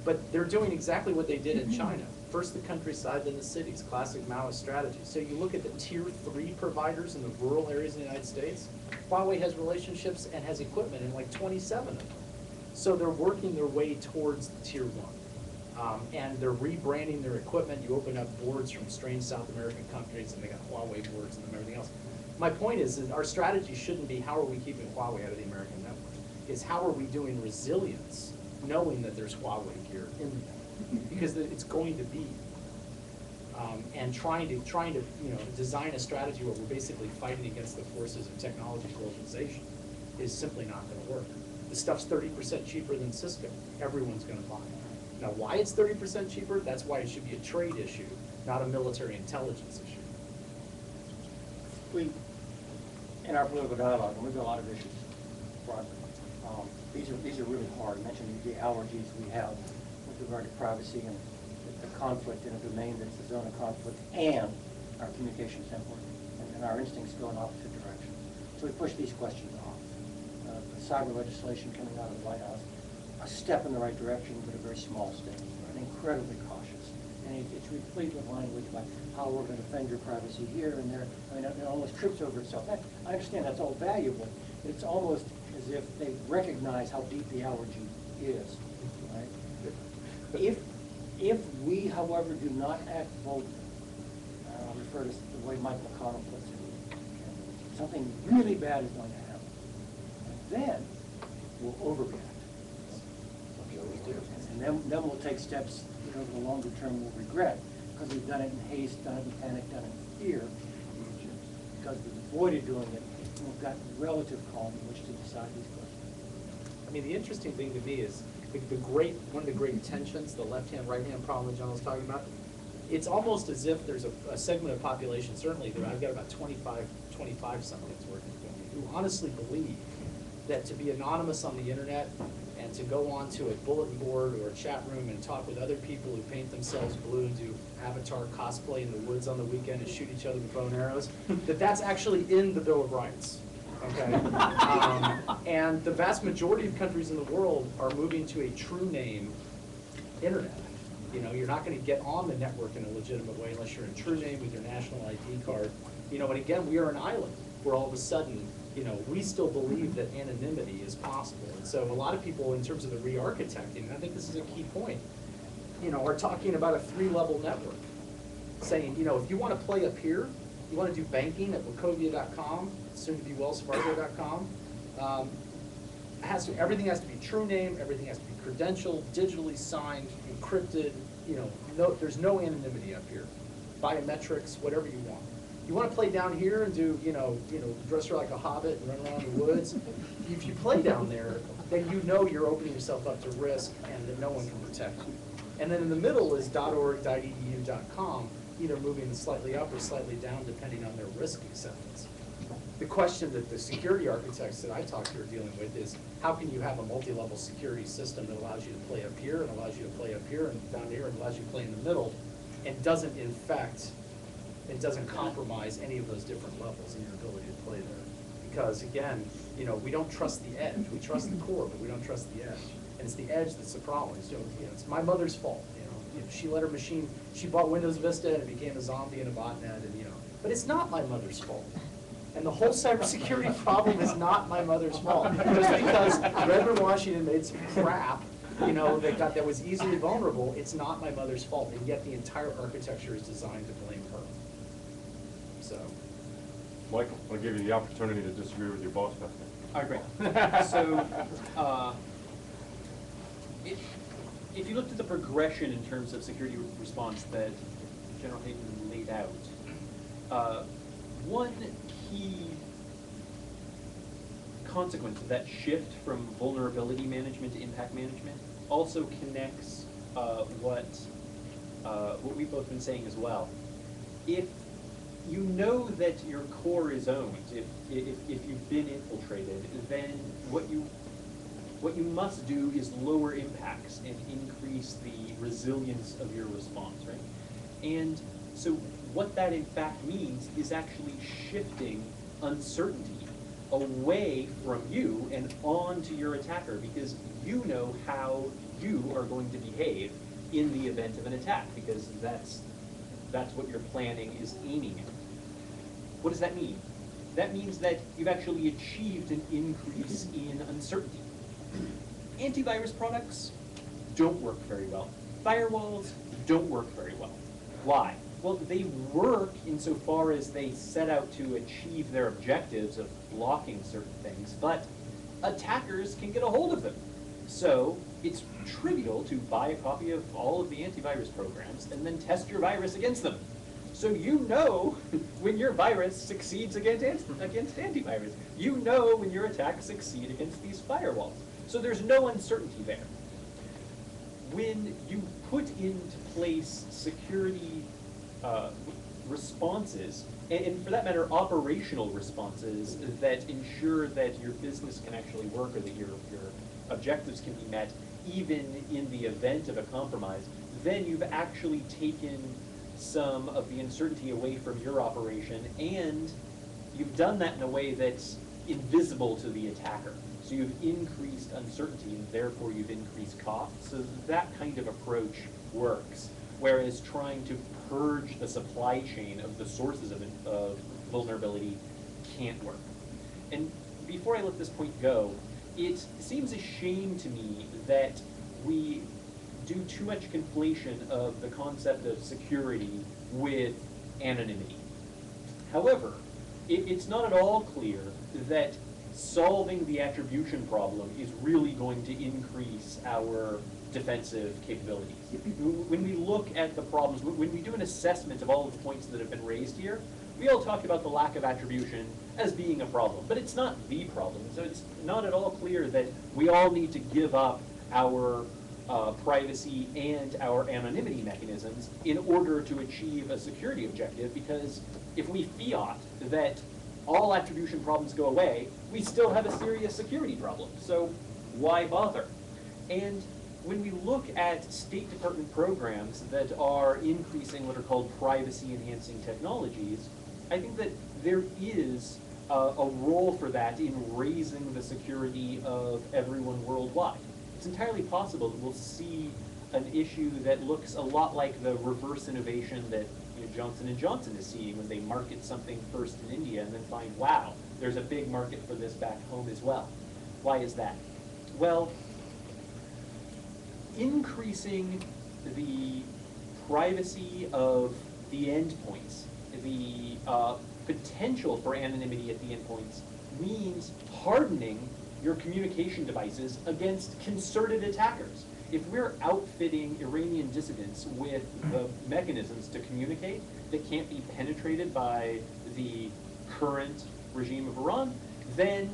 but they're doing exactly what they did in China. First the countryside, then the cities, classic Maoist strategy. So you look at the tier 3 providers in the rural areas of the United States, Huawei has relationships and has equipment in like 27 of them. So they're working their way towards the tier 1. And they're rebranding their equipment. You open up boards from strange South American countries, and they got Huawei boards and everything else. My point is that our strategy shouldn't be how are we keeping Huawei out of the American network. It's how are we doing resilience, knowing that there's Huawei gear in the network, because it's going to be. And trying to design a strategy where we're basically fighting against the forces of technology globalization is simply not going to work. The stuff's 30% cheaper than Cisco. Everyone's going to buy it. Now, why it's 30% cheaper? That's why it should be a trade issue, not a military intelligence issue. We, in our political dialogue, and we've got a lot of issues, these are really hard. I mentioned the allergies we have with regard to privacy and the conflict in a domain that's a zone of conflict, and our communications network, and our instincts go in opposite directions. So we push these questions off. The cyber legislation coming out of the White House, a step in the right direction, but a very small step, and incredibly cautious. And it's replete with language about how we're going to defend your privacy here and there. I mean, it almost trips over itself. I understand that's all valuable. It's almost as if they recognize how deep the allergy is, right? If we, however, do not act boldly, I'll refer to the way Michael McConnell puts it, something really bad is going to happen. And then we'll overreact. And then we'll take steps that over the longer term we'll regret, because we've done it in haste, done it in panic, done it in fear. Because we've avoided doing it, we've got relative calm in which to decide these questions. I mean, the interesting thing to me is one of the great tensions, the left-hand, right-hand problem that John was talking about. It's almost as if there's a segment of population, certainly there, I've got about 25 somethings working for me, who honestly believe that to be anonymous on the internet and to go onto a bulletin board or a chat room and talk with other people who paint themselves blue and do avatar cosplay in the woods on the weekend and shoot each other with bow and arrows, that's actually in the Bill of Rights. Okay, and the vast majority of countries in the world are moving to a true name internet. You're not going to get on the network in a legitimate way unless you're in true name with your national ID card. You know, and again, we are an island where all of a sudden, you know, we still believe that anonymity is possible. And so a lot of people, in terms of the re-architecting, and I think this is a key point, you know, are talking about a 3-level network, saying, you know, if you want to play up here, you want to do banking at wachovia.com, soon to be wellsfargo.com, everything has to be true name, everything has to be credentialed, digitally signed, encrypted, you know, there's no anonymity up here. Biometrics, whatever you want. You want to play down here and do, you know, dress her like a hobbit and run around the woods. If you play down there, then you know you're opening yourself up to risk and that no one can protect you. And then in the middle is .org, .edu.com, either moving slightly up or slightly down depending on their risk acceptance. The question that the security architects that I talk to are dealing with is, how can you have a multi-level security system that allows you to play up here and allows you to play up here and down here and allows you to play in the middle and doesn't infect, it doesn't compromise any of those different levels in your ability to play there. Because again, you know, we don't trust the edge. We trust the core, but we don't trust the edge. And it's the edge that's the problem. It's, you know, it's my mother's fault. You know, she let her machine, she bought Windows Vista and it became a zombie and a botnet, and you know. But it's not my mother's fault. And the whole cybersecurity problem is not my mother's fault. Just because Redmond, Washington made some crap, you know, that was easily vulnerable, it's not my mother's fault. And yet the entire architecture is designed to blame her. So. Michael, I'll give you the opportunity to disagree with your boss back there. All right, great. So, if you looked at the progression in terms of security response that General Hayden laid out, one key consequence of that shift from vulnerability management to impact management also connects what we've both been saying as well. If you know that your core is owned, if you've been infiltrated, then what you must do is lower impacts and increase the resilience of your response, right? And so what that in fact means is actually shifting uncertainty away from you and onto your attacker, because you know how you are going to behave in the event of an attack, because that's what your planning is aiming at. What does that mean? That means that you've actually achieved an increase in uncertainty. Antivirus products don't work very well. Firewalls don't work very well. Why? Well, they work insofar as they set out to achieve their objectives of blocking certain things, but attackers can get a hold of them. So it's trivial to buy a copy of all of the antivirus programs and then test your virus against them. So you know when your virus succeeds against antivirus. You know when your attacks succeed against these firewalls. So there's no uncertainty there. When you put into place security responses, and for that matter, operational responses that ensure that your business can actually work or that your objectives can be met even in the event of a compromise, then you've actually taken some of the uncertainty away from your operation, and you've done that in a way that's invisible to the attacker. So you've increased uncertainty, and therefore you've increased costs. So that kind of approach works, whereas trying to purge the supply chain of the sources of vulnerability can't work. And before I let this point go, it seems a shame to me that we do too much conflation of the concept of security with anonymity. However, it's not at all clear that solving the attribution problem is really going to increase our defensive capabilities. When we look at the problems, when we do an assessment of all of the points that have been raised here, we all talk about the lack of attribution as being a problem, but it's not the problem. So it's not at all clear that we all need to give up our privacy and our anonymity mechanisms in order to achieve a security objective, because if we fiat that all attribution problems go away, we still have a serious security problem. So why bother? And when we look at State Department programs that are increasing what are called privacy-enhancing technologies, I think that there is a role for that in raising the security of everyone worldwide. It's entirely possible that we'll see an issue that looks a lot like the reverse innovation that Johnson & Johnson is seeing when they market something first in India and then find, wow, there's a big market for this back home as well. Why is that? Well, increasing the privacy of the endpoints, the potential for anonymity at the endpoints, means hardening your communication devices against concerted attackers. If we're outfitting Iranian dissidents with the mechanisms to communicate that can't be penetrated by the current regime of Iran, then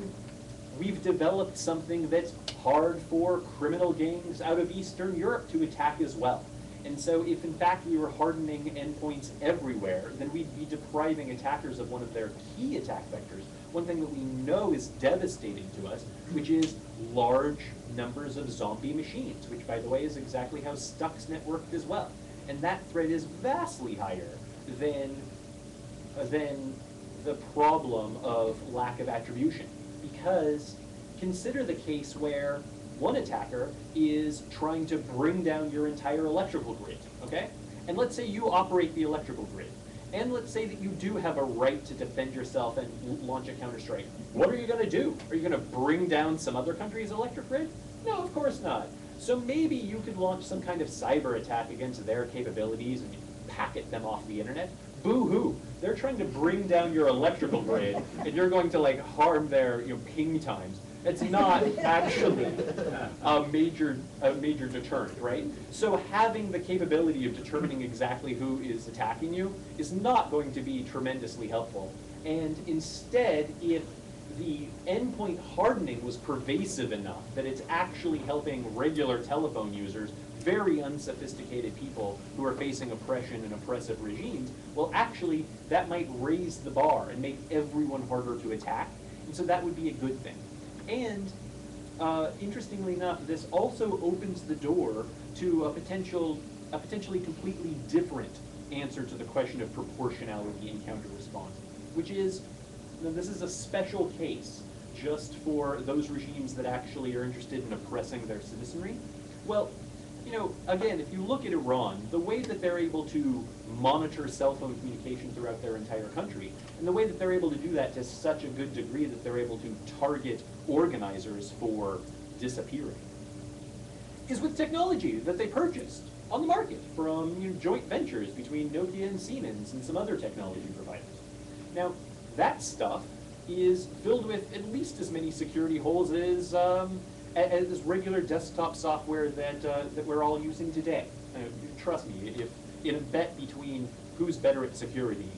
we've developed something that's hard for criminal gangs out of Eastern Europe to attack as well. And so if in fact we were hardening endpoints everywhere, then we'd be depriving attackers of one of their key attack vectors, one thing that we know is devastating to us, which is large numbers of zombie machines, which by the way is exactly how Stuxnet worked as well. And that threat is vastly higher than the problem of lack of attribution. Because consider the case where one attacker is trying to bring down your entire electrical grid, okay? And let's say you operate the electrical grid. And let's say that you do have a right to defend yourself and launch a counterstrike. What are you going to do? Are you going to bring down some other country's electric grid? No, of course not. So maybe you could launch some kind of cyber attack against their capabilities and packet them off the internet. Boo-hoo. They're trying to bring down your electrical grid, and you're going to like harm their ping times. It's not actually a major deterrent, right? So having the capability of determining exactly who is attacking you is not going to be tremendously helpful. And instead, if the endpoint hardening was pervasive enough that it's actually helping regular telephone users, very unsophisticated people who are facing oppression and oppressive regimes, well, actually, that might raise the bar and make everyone harder to attack. And so that would be a good thing. And interestingly enough, this also opens the door to a potentially completely different answer to the question of proportionality in counter response, which is, this is a special case just for those regimes that actually are interested in oppressing their citizenry. Well, again, if you look at Iran, the way that they're able to monitor cell phone communication throughout their entire country, and the way that they're able to do that to such a good degree that they're able to target organizers for disappearing, is with technology that they purchased on the market from joint ventures between Nokia and Siemens and some other technology providers. Now, that stuff is filled with at least as many security holes as regular desktop software that we're all using today. Trust me, if in a bet between who's better at security,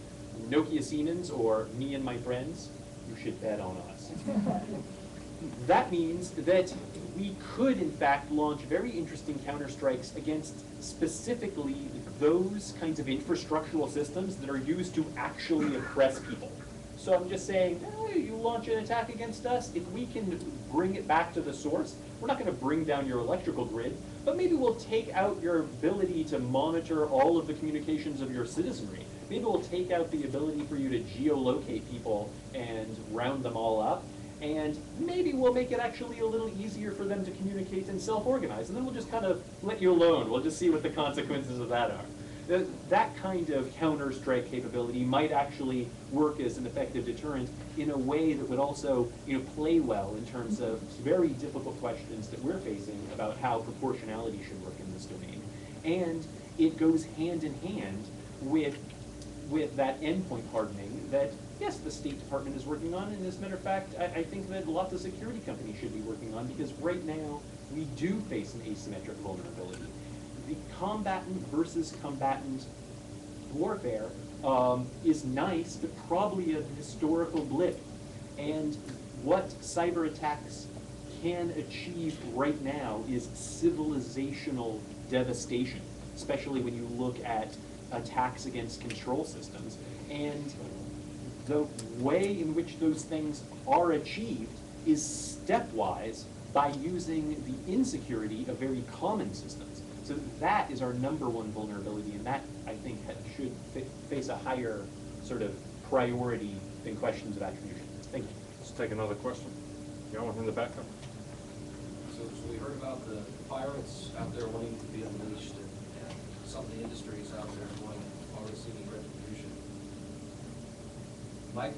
Nokia Siemens or me and my friends, you should bet on us. That means that we could in fact launch very interesting counterstrikes against specifically those kinds of infrastructural systems that are used to actually oppress people. So I'm just saying, you launch an attack against us, if we can bring it back to the source, we're not going to bring down your electrical grid, but maybe we'll take out your ability to monitor all of the communications of your citizenry. Maybe we'll take out the ability for you to geolocate people and round them all up, and maybe we'll make it actually a little easier for them to communicate and self-organize, and then we'll just kind of let you alone. We'll just see what the consequences of that are. That kind of counter-strike capability might actually work as an effective deterrent in a way that would also play well in terms of very difficult questions that we're facing about how proportionality should work in this domain. And it goes hand in hand with that endpoint hardening that, yes, the State Department is working on, and as a matter of fact, I think that lots of security companies should be working on, because right now we do face an asymmetric vulnerability. The combatant versus combatant warfare is nice, but probably a historical blip. And what cyber attacks can achieve right now is civilizational devastation, especially when you look at attacks against control systems. And the way in which those things are achieved is stepwise by using the insecurity of very common systems. So that is our #1 vulnerability, and that, I think, should face a higher sort of priority than questions of attribution. Thank you. Let's take another question. You got one in the back? So we heard about the pirates out there wanting to be unleashed, and some of the industries out there already seeming ready my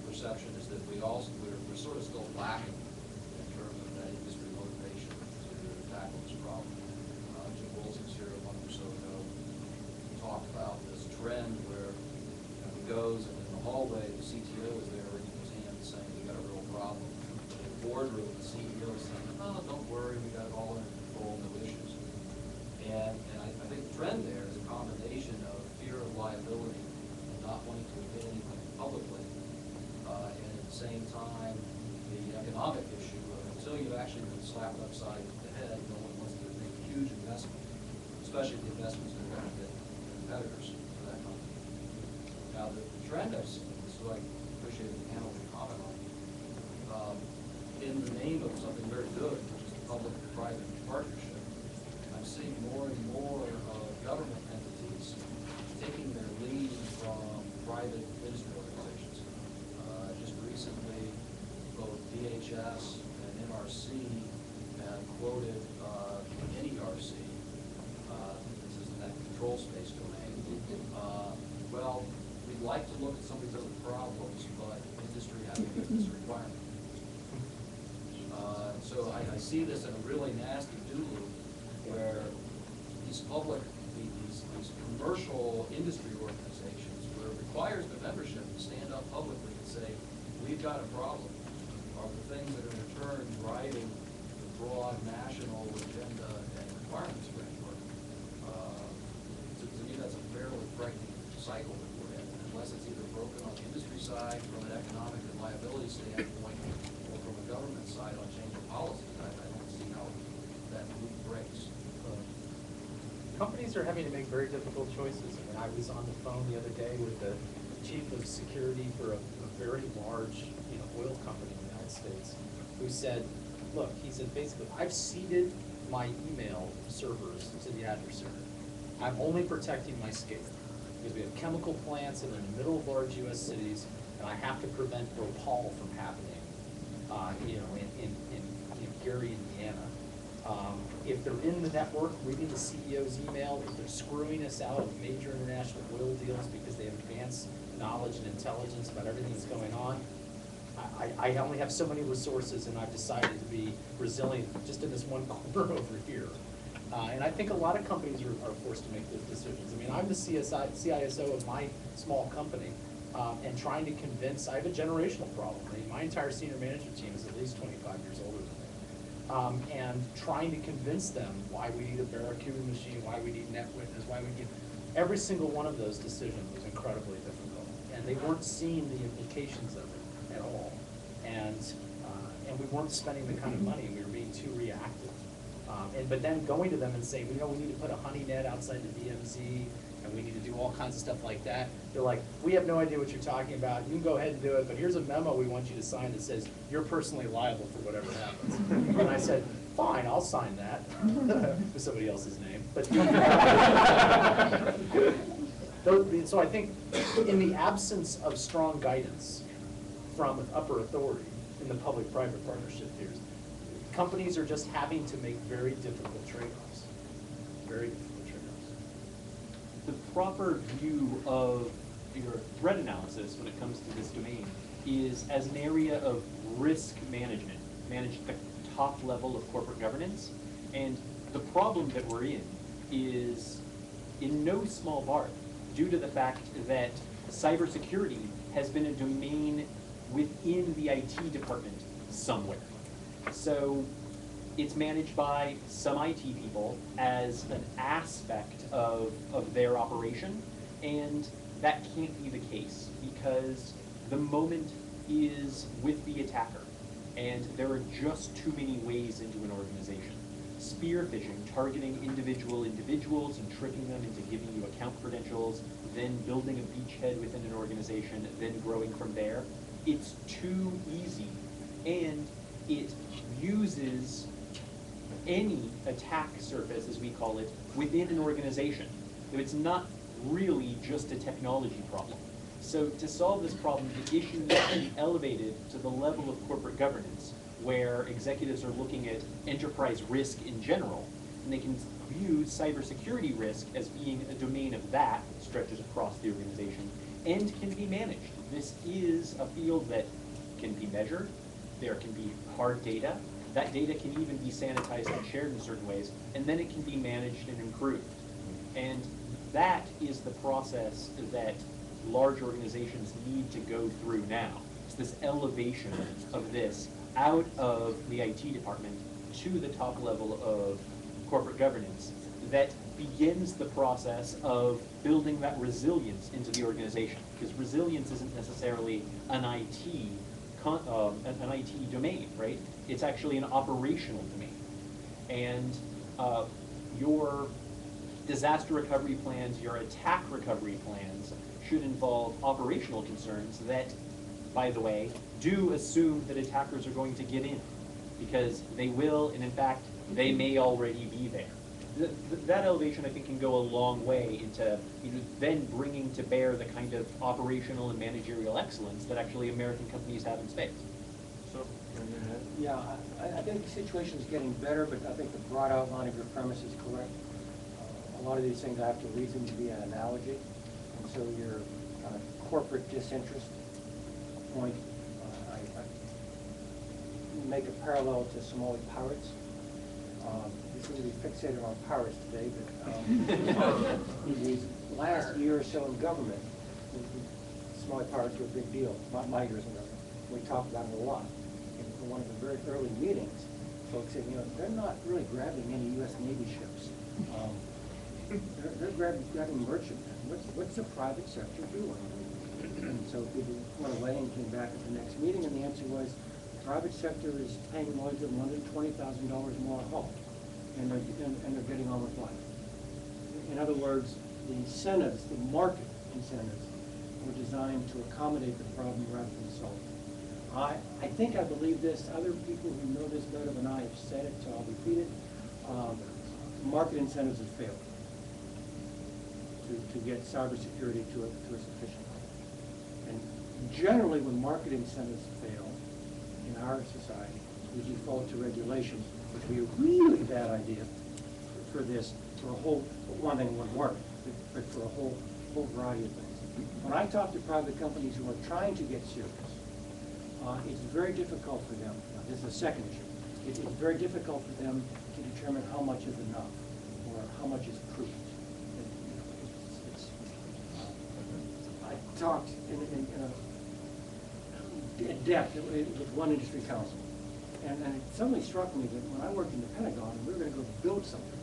perception is that we're sort of still lacking in terms of that industry motivation to tackle this problem. Jim Wilson's here a month or so ago. He talked about this trend where he goes and in the hallway, the CTO is there wringing his hands saying, we got a real problem. In the boardroom, the CEO is saying, oh, don't worry, we got it all under control, no issues. And I think the trend there is a combination of fear of liability and not wanting to admit anything publicly, and at the same time, the economic issue of until you've actually been slapped upside the head, no one wants to make a huge investment, especially the investments that are going to get competitors for that company. Now, the trend I've seen, this is what I appreciate the panel to comment on, in the name of something very good, which is the public-private partnership, I'm seeing more and more government entities taking their lead from private industry organizations. Just recently, both DHS and NRC have quoted NERC, this is in that control space domain. Well, we'd like to look at some of these other problems, but industry has to meet this requirement. So I see this in a really nasty do-loop where these commercial industry organizations, where it requires the membership to stand up publicly and say, we've got a problem, are the things that are in turn driving the broad national agenda and requirements framework. To me, that's a fairly frightening cycle that we're in, unless it's either broken on the industry side from an economic and liability standpoint, or from a government side on change of policy. I don't see how that loop breaks. Companies are having to make very difficult choices. I mean, I was on the phone the other day with the chief of security for a very large, oil company in the United States, who said, look, he said, basically, I've ceded my email servers to the adversary. I'm only protecting my SCADA because we have chemical plants in the middle of large U.S. cities, and I have to prevent Bhopal from happening, in Gary, Indiana. If they're in the network reading the CEO's email, if they're screwing us out of major international oil deals because they have advanced knowledge and intelligence about everything that's going on, I only have so many resources, and I've decided to be resilient just in this one corner over here. And I think a lot of companies are forced to make those decisions. I mean, I'm the CISO of my small company, and trying to convince, I have a generational problem. I mean, my entire senior management team is at least 25 years older than me. And trying to convince them why we need a Barracuda machine, why we need NetWitness, why we need, every single one of those decisions was incredibly difficult. And they weren't seeing the implications of it at all. And we weren't spending the kind of money, we were being too reactive. But then going to them and saying, we need to put a honey net outside the DMZ, and we need to do all kinds of stuff like that. They're like, we have no idea what you're talking about. You can go ahead and do it, but here's a memo we want you to sign that says you're personally liable for whatever happens. And I said, fine, I'll sign that with somebody else's name. But so I think in the absence of strong guidance from upper authority in the public-private partnership here, companies are just having to make very difficult trade-offs. Very difficult trade-offs. The proper view of your threat analysis when it comes to this domain is as an area of risk management, managed at the top level of corporate governance. And the problem that we're in is in no small part due to the fact that cybersecurity has been a domain within the IT department somewhere. So it's managed by some IT people as an aspect of their operation, and that can't be the case because the moment is with the attacker, and there are just too many ways into an organization. Spear phishing, targeting individuals and tricking them into giving you account credentials, then building a beachhead within an organization, then growing from there. It's too easy, and it uses any attack surface, as we call it, within an organization. It's not really just a technology problem. So to solve this problem, the issue needs to be elevated to the level of corporate governance, where executives are looking at enterprise risk in general, and they can view cybersecurity risk as being a domain of that, stretches across the organization, and can be managed. This is a field that can be measured, there can be hard data, that data can even be sanitized and shared in certain ways, and then it can be managed and improved. And that is the process that large organizations need to go through now. It's this elevation of this out of the IT department to the top level of corporate governance that begins the process of building that resilience into the organization. Because resilience isn't necessarily an IT domain, right? It's actually an operational domain. And your disaster recovery plans, your attack recovery plans should involve operational concerns that, by the way, do assume that attackers are going to get in, because they will, and in fact, they may already be there. That elevation, I think, can go a long way into then bringing to bear the kind of operational and managerial excellence that actually American companies have in space. So, Yeah, I think the situation is getting better, but I think the broad outline of your premise is correct. A lot of these things I have to reason to be an analogy, and so your kind of corporate disinterest point, I make a parallel to Somali pirates. We seem to be fixated on pirates today, but in the last year or so in government, Somali pirates were a big deal. My years in government, we talked about it a lot. In one of the very early meetings, folks said, they're not really grabbing any U.S. Navy ships. They're grabbing merchantmen. What's the private sector doing? And so people went away and came back at the next meeting, and the answer was, the private sector is paying Lloyd's of London $20,000 more a haul, and they're getting on with life. In other words, the incentives, the market incentives, were designed to accommodate the problem rather than solve it. I think I believe this. Other people who know this better than I have said it, so I'll repeat it. Market incentives have failed to get cybersecurity to a sufficient level. And generally, when market incentives fail in our society, we default to regulations, which would be a really bad idea for this, for a whole, one thing wouldn't work, but for a whole variety of things. When I talk to private companies who are trying to get serious, it's very difficult for them. Now, this is the second issue. It's very difficult for them to determine how much is enough or how much is prudent. I talked in depth with one industry council, and it suddenly struck me that when I worked in the Pentagon and we were going to go build something,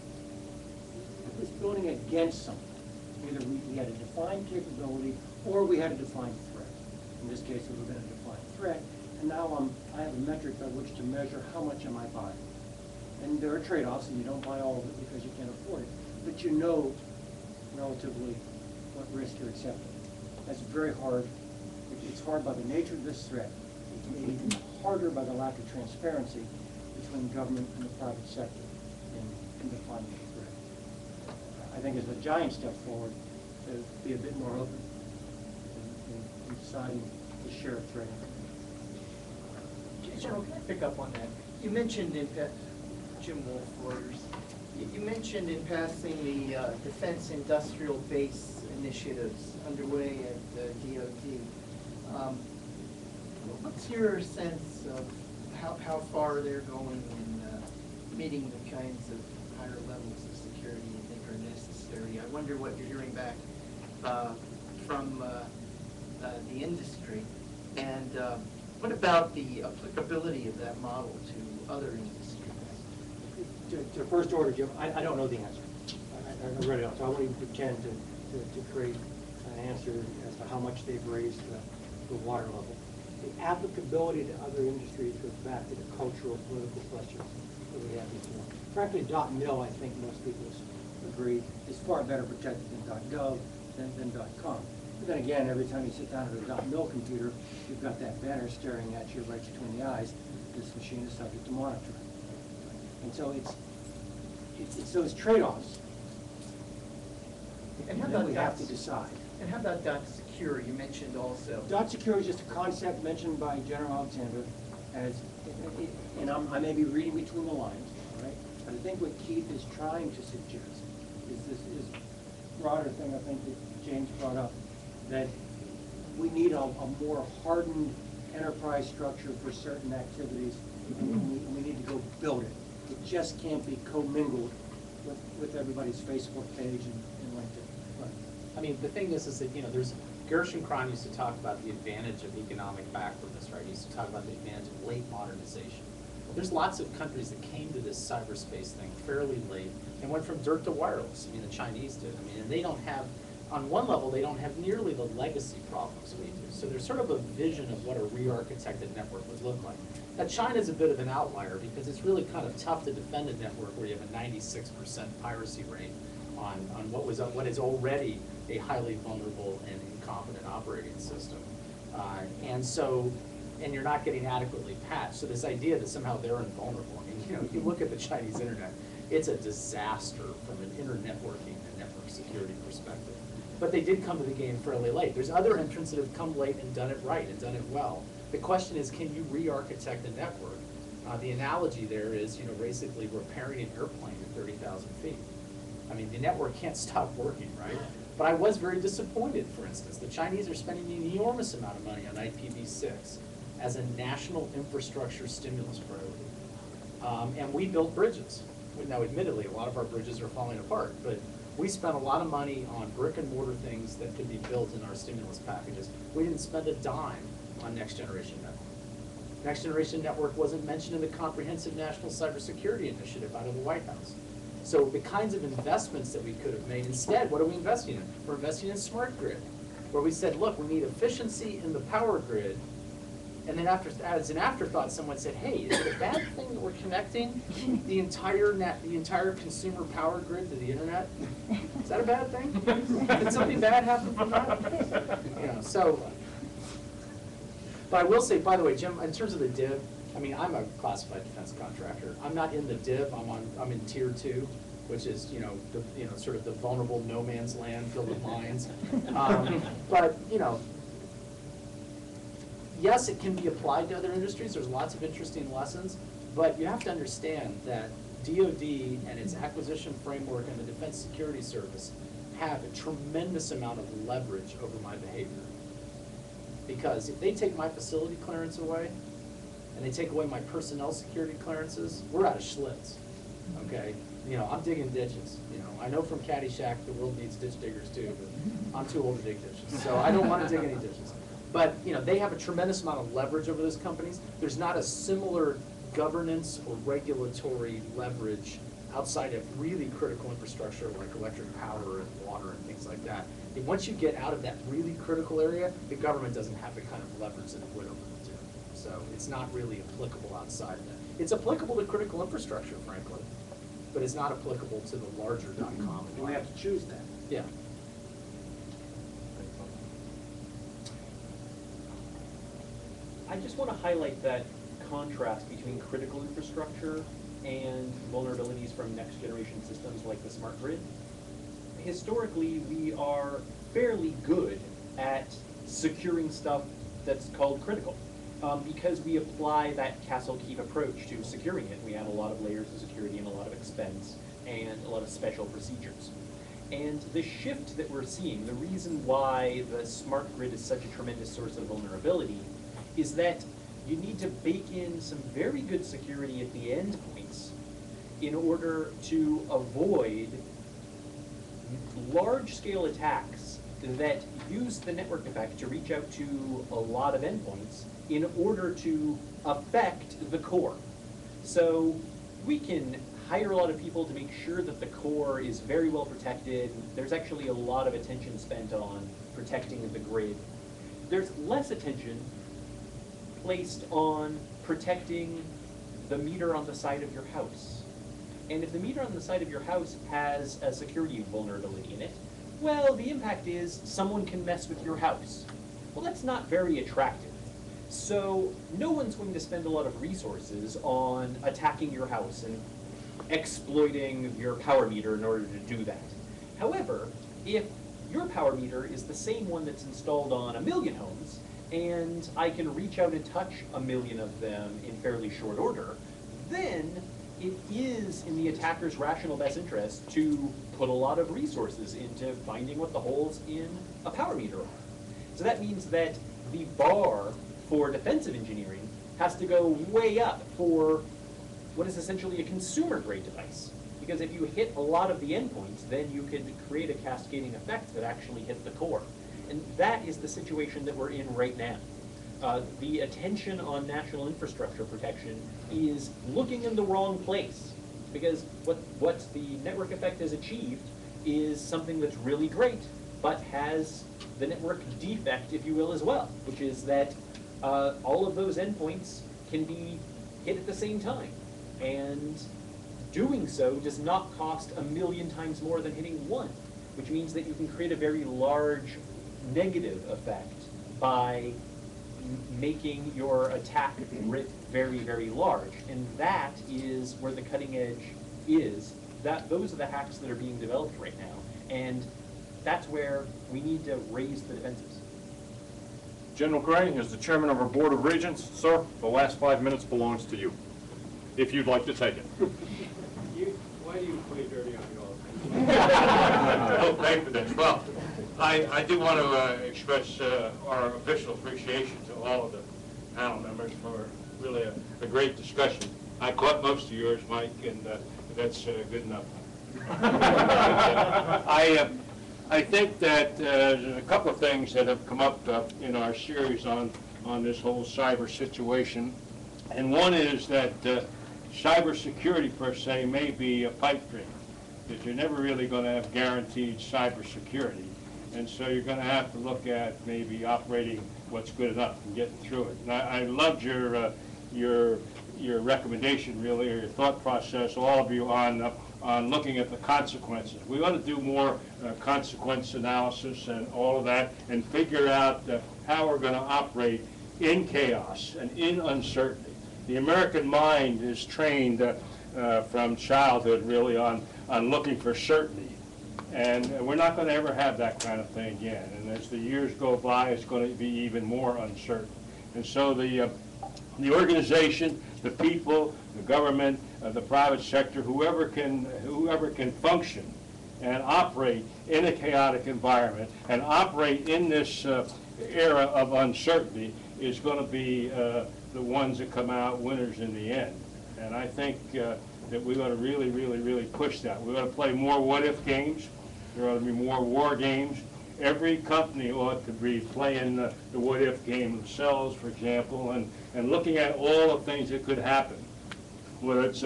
it was building against something. Either we had a defined capability or we had a defined threat. In this case, we were going to define threat, and now I have a metric by which to measure how much am I buying. And there are trade-offs, and you don't buy all of it because you can't afford it, but you know relatively what risk you're accepting. That's very hard. It's hard by the nature of this threat. It's made even harder by the lack of transparency between government and the private sector in defining the threat. I think it's a giant step forward to be a bit more open in deciding to share a threat. General, can I pick up on that? You mentioned Jim Wolf, Reuters. You mentioned in passing the defense industrial base initiatives underway at DOD. What's your sense of how far they're going in meeting the kinds of higher levels of security you think are necessary? I wonder what you're hearing back from the industry. And what about the applicability of that model to other industries? To first order, Jim, I don't know the answer. I really don't. So I won't even pretend to create an answer as to how much they've raised the water level. The applicability to other industries goes back to the cultural, political questions that we had before. Frankly, .mil, I think most people agree, is far better protected than .gov than .com. But then again, every time you sit down at a .mil computer, you've got that banner staring at you right between the eyes. This machine is subject to monitoring. And so it's those trade-offs that we have to decide. And how about .secure, you mentioned also? .secure is just a concept mentioned by General Alexander as, and I may be reading between the lines, right? But I think what Keith is trying to suggest is this broader thing I think that James brought up, that we need a more hardened enterprise structure for certain activities, and we need to go build it. It just can't be commingled with everybody's Facebook page and LinkedIn. But I mean, the thing is that, you know, there's, Gershon Kron used to talk about the advantage of economic backwardness, right? He used to talk about the advantage of late modernization. There's lots of countries that came to this cyberspace thing fairly late and went from dirt to wireless. I mean, the Chinese did. I mean, and they don't have, on one level, they don't have nearly the legacy problems we do. So there's sort of a vision of what a re-architected network would look like. Now, China's a bit of an outlier because it's really kind of tough to defend a network where you have a 96% piracy rate on what is already a highly vulnerable and incompetent operating system. And you're not getting adequately patched. So this idea that somehow they're invulnerable, I mean, you know, if you look at the Chinese internet, it's a disaster from an inter-networking and network security perspective. But they did come to the game fairly late. There's other entrants that have come late and done it right and done it well. The question is, can you re-architect a network? The analogy there is, you know, basically repairing an airplane at 30,000 feet. I mean, the network can't stop working, right? But I was very disappointed, for instance. The Chinese are spending an enormous amount of money on IPv6 as a national infrastructure stimulus priority. And we built bridges. Now, admittedly, a lot of our bridges are falling apart, but we spent a lot of money on brick and mortar things that could be built in our stimulus packages. We didn't spend a dime on Next Generation Network. Next Generation Network wasn't mentioned in the Comprehensive National Cybersecurity Initiative out of the White House. So the kinds of investments that we could have made, instead, what are we investing in? We're investing in smart grid, where we said, look, we need efficiency in the power grid. And then as an afterthought, someone said, hey, is it a bad thing that we're connecting the entire consumer power grid to the internet? Is that a bad thing? Did something bad happen from that? You know, so, but I will say, by the way, Jim, in terms of the div, I mean, I'm a classified defense contractor. I'm not in the div. I'm in tier 2, which is, you know, sort of the vulnerable no man's land filled with mines. But you know, yes, it can be applied to other industries. There's lots of interesting lessons, but you have to understand that DoD and its acquisition framework and the Defense Security Service have a tremendous amount of leverage over my behavior. Because if they take my facility clearance away, and they take away my personnel security clearances, we're out of Schlitz, okay? You know, I'm digging ditches, you know. I know from Caddyshack the world needs ditch diggers too, but I'm too old to dig ditches, so I don't want to dig any ditches. But, you know, they have a tremendous amount of leverage over those companies. There's not a similar governance or regulatory leverage outside of really critical infrastructure like electric power and water and things like that. And once you get out of that really critical area, the government doesn't have the kind of leverage that it would over the two. So it's not really applicable outside of that. It's applicable to critical infrastructure, frankly, but it's not applicable to the larger .com. and we have to choose that. Yeah. I just want to highlight that contrast between critical infrastructure and vulnerabilities from next generation systems like the smart grid. Historically, we are fairly good at securing stuff that's called critical because we apply that castle keep approach to securing it. We add a lot of layers of security and a lot of expense and a lot of special procedures. And the shift that we're seeing, the reason why the smart grid is such a tremendous source of vulnerability is that you need to bake in some very good security at the endpoints in order to avoid large-scale attacks that use the network effect to reach out to a lot of endpoints in order to affect the core. So we can hire a lot of people to make sure that the core is very well protected. There's actually a lot of attention spent on protecting the grid. There's less attention placed on protecting the meter on the side of your house. And if the meter on the side of your house has a security vulnerability in it, well, the impact is someone can mess with your house. Well, that's not very attractive. So no one's going to spend a lot of resources on attacking your house and exploiting your power meter in order to do that. However, if your power meter is the same one that's installed on 1 million homes, and I can reach out and touch 1 million of them in fairly short order, then it is in the attacker's rational best interest to put a lot of resources into finding what the holes in a power meter are. So that means that the bar for defensive engineering has to go way up for what is essentially a consumer-grade device. Because if you hit a lot of the endpoints, then you could create a cascading effect that actually hits the core. And that is the situation that we're in right now. The attention on national infrastructure protection is looking in the wrong place. Because what the network effect has achieved is something that's really great, but has the network defect, if you will, as well, which is that all of those endpoints can be hit at the same time. And doing so does not cost 1,000,000 times more than hitting one, which means that you can create a very large negative effect by making your attack rate very, very large. And that is where the cutting edge is. Those are the hacks that are being developed right now. And that's where we need to raise the defenses. General Gray, as the chairman of our Board of Regents, sir, the last 5 minutes belongs to you, if you'd like to take it. Why do you play dirty on me all the time? Don't pay for this. Well, I do want to express our official appreciation to all of the panel members for really a great discussion. I caught most of yours, Mike, and that's good enough. I think that there's a couple of things that have come up in our series on this whole cyber situation. And one is that cybersecurity per se may be a pipe dream, that you're never really going to have guaranteed cybersecurity. And so you're going to have to look at maybe operating what's good enough and getting through it. And I loved your recommendation, really, or your thought process, all of you, on looking at the consequences. We ought to do more consequence analysis and all of that and figure out how we're going to operate in chaos and in uncertainty. The American mind is trained from childhood, really, on looking for certainty. And we're not going to ever have that kind of thing again. And as the years go by, it's going to be even more uncertain. And so the organization, the people, the government, the private sector, whoever can function and operate in a chaotic environment and operate in this era of uncertainty is going to be the ones that come out winners in the end. And I think that we ought to really, really, really push that. We ought to play more what-if games. There ought to be more war games. Every company ought to be playing the what-if game themselves, for example, and looking at all the things that could happen, whether it's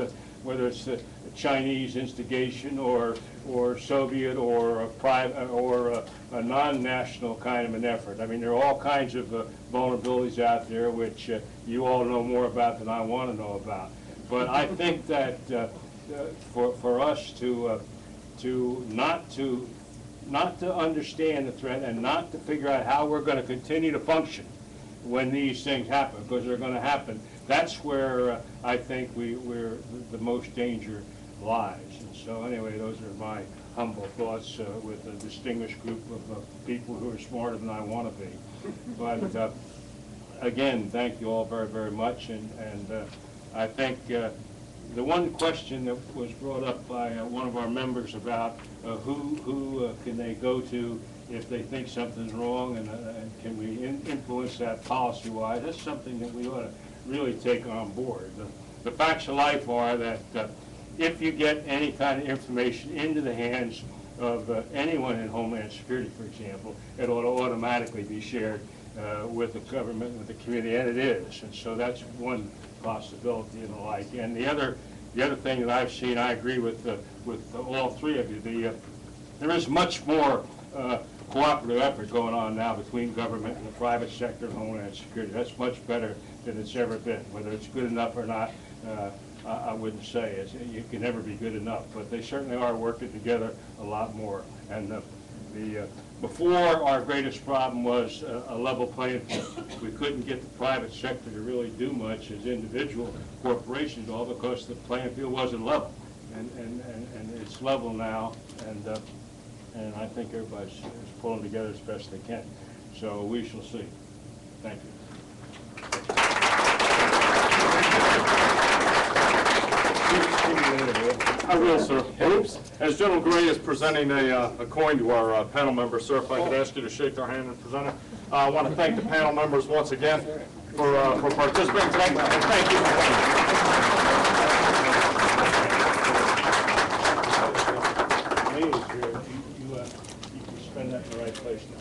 a Chinese instigation or Soviet or a private or a non-national kind of an effort. I mean, there are all kinds of vulnerabilities out there which you all know more about than I want to know about. But I think that for us to not to understand the threat and not to figure out how we're going to continue to function when these things happen, because they're going to happen, that's where I think we're the most danger lies. And so anyway, those are my humble thoughts with a distinguished group of people who are smarter than I want to be. But again, thank you all very, very much. And I think the one question that was brought up by one of our members about who can they go to if they think something's wrong, and can we influence that policy-wise, that's something that we ought to really take on board. The facts of life are that if you get any kind of information into the hands of anyone in Homeland Security, for example, it ought to automatically be shared with the government, with the community, and it is. And so that's one possibility and the like. And the other thing that I've seen, I agree with all three of you. There is much more cooperative effort going on now between government and the private sector and Homeland Security. That's much better than it's ever been. Whether it's good enough or not, I wouldn't say. You can never be good enough, but they certainly are working together a lot more. And before, our greatest problem was a level playing field. We couldn't get the private sector to really do much as individual corporations, all because the playing field wasn't level. And it's level now, and I think everybody's pulling together as best they can. So we shall see. Thank you. I will, sir. Oops. As General Gray is presenting a coin to our panel members, sir, if I could ask you to shake their hand and present it. I want to thank the panel members once again for participating today, and thank you for coming. Please, you can spend that in the right place now.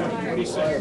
What do you say?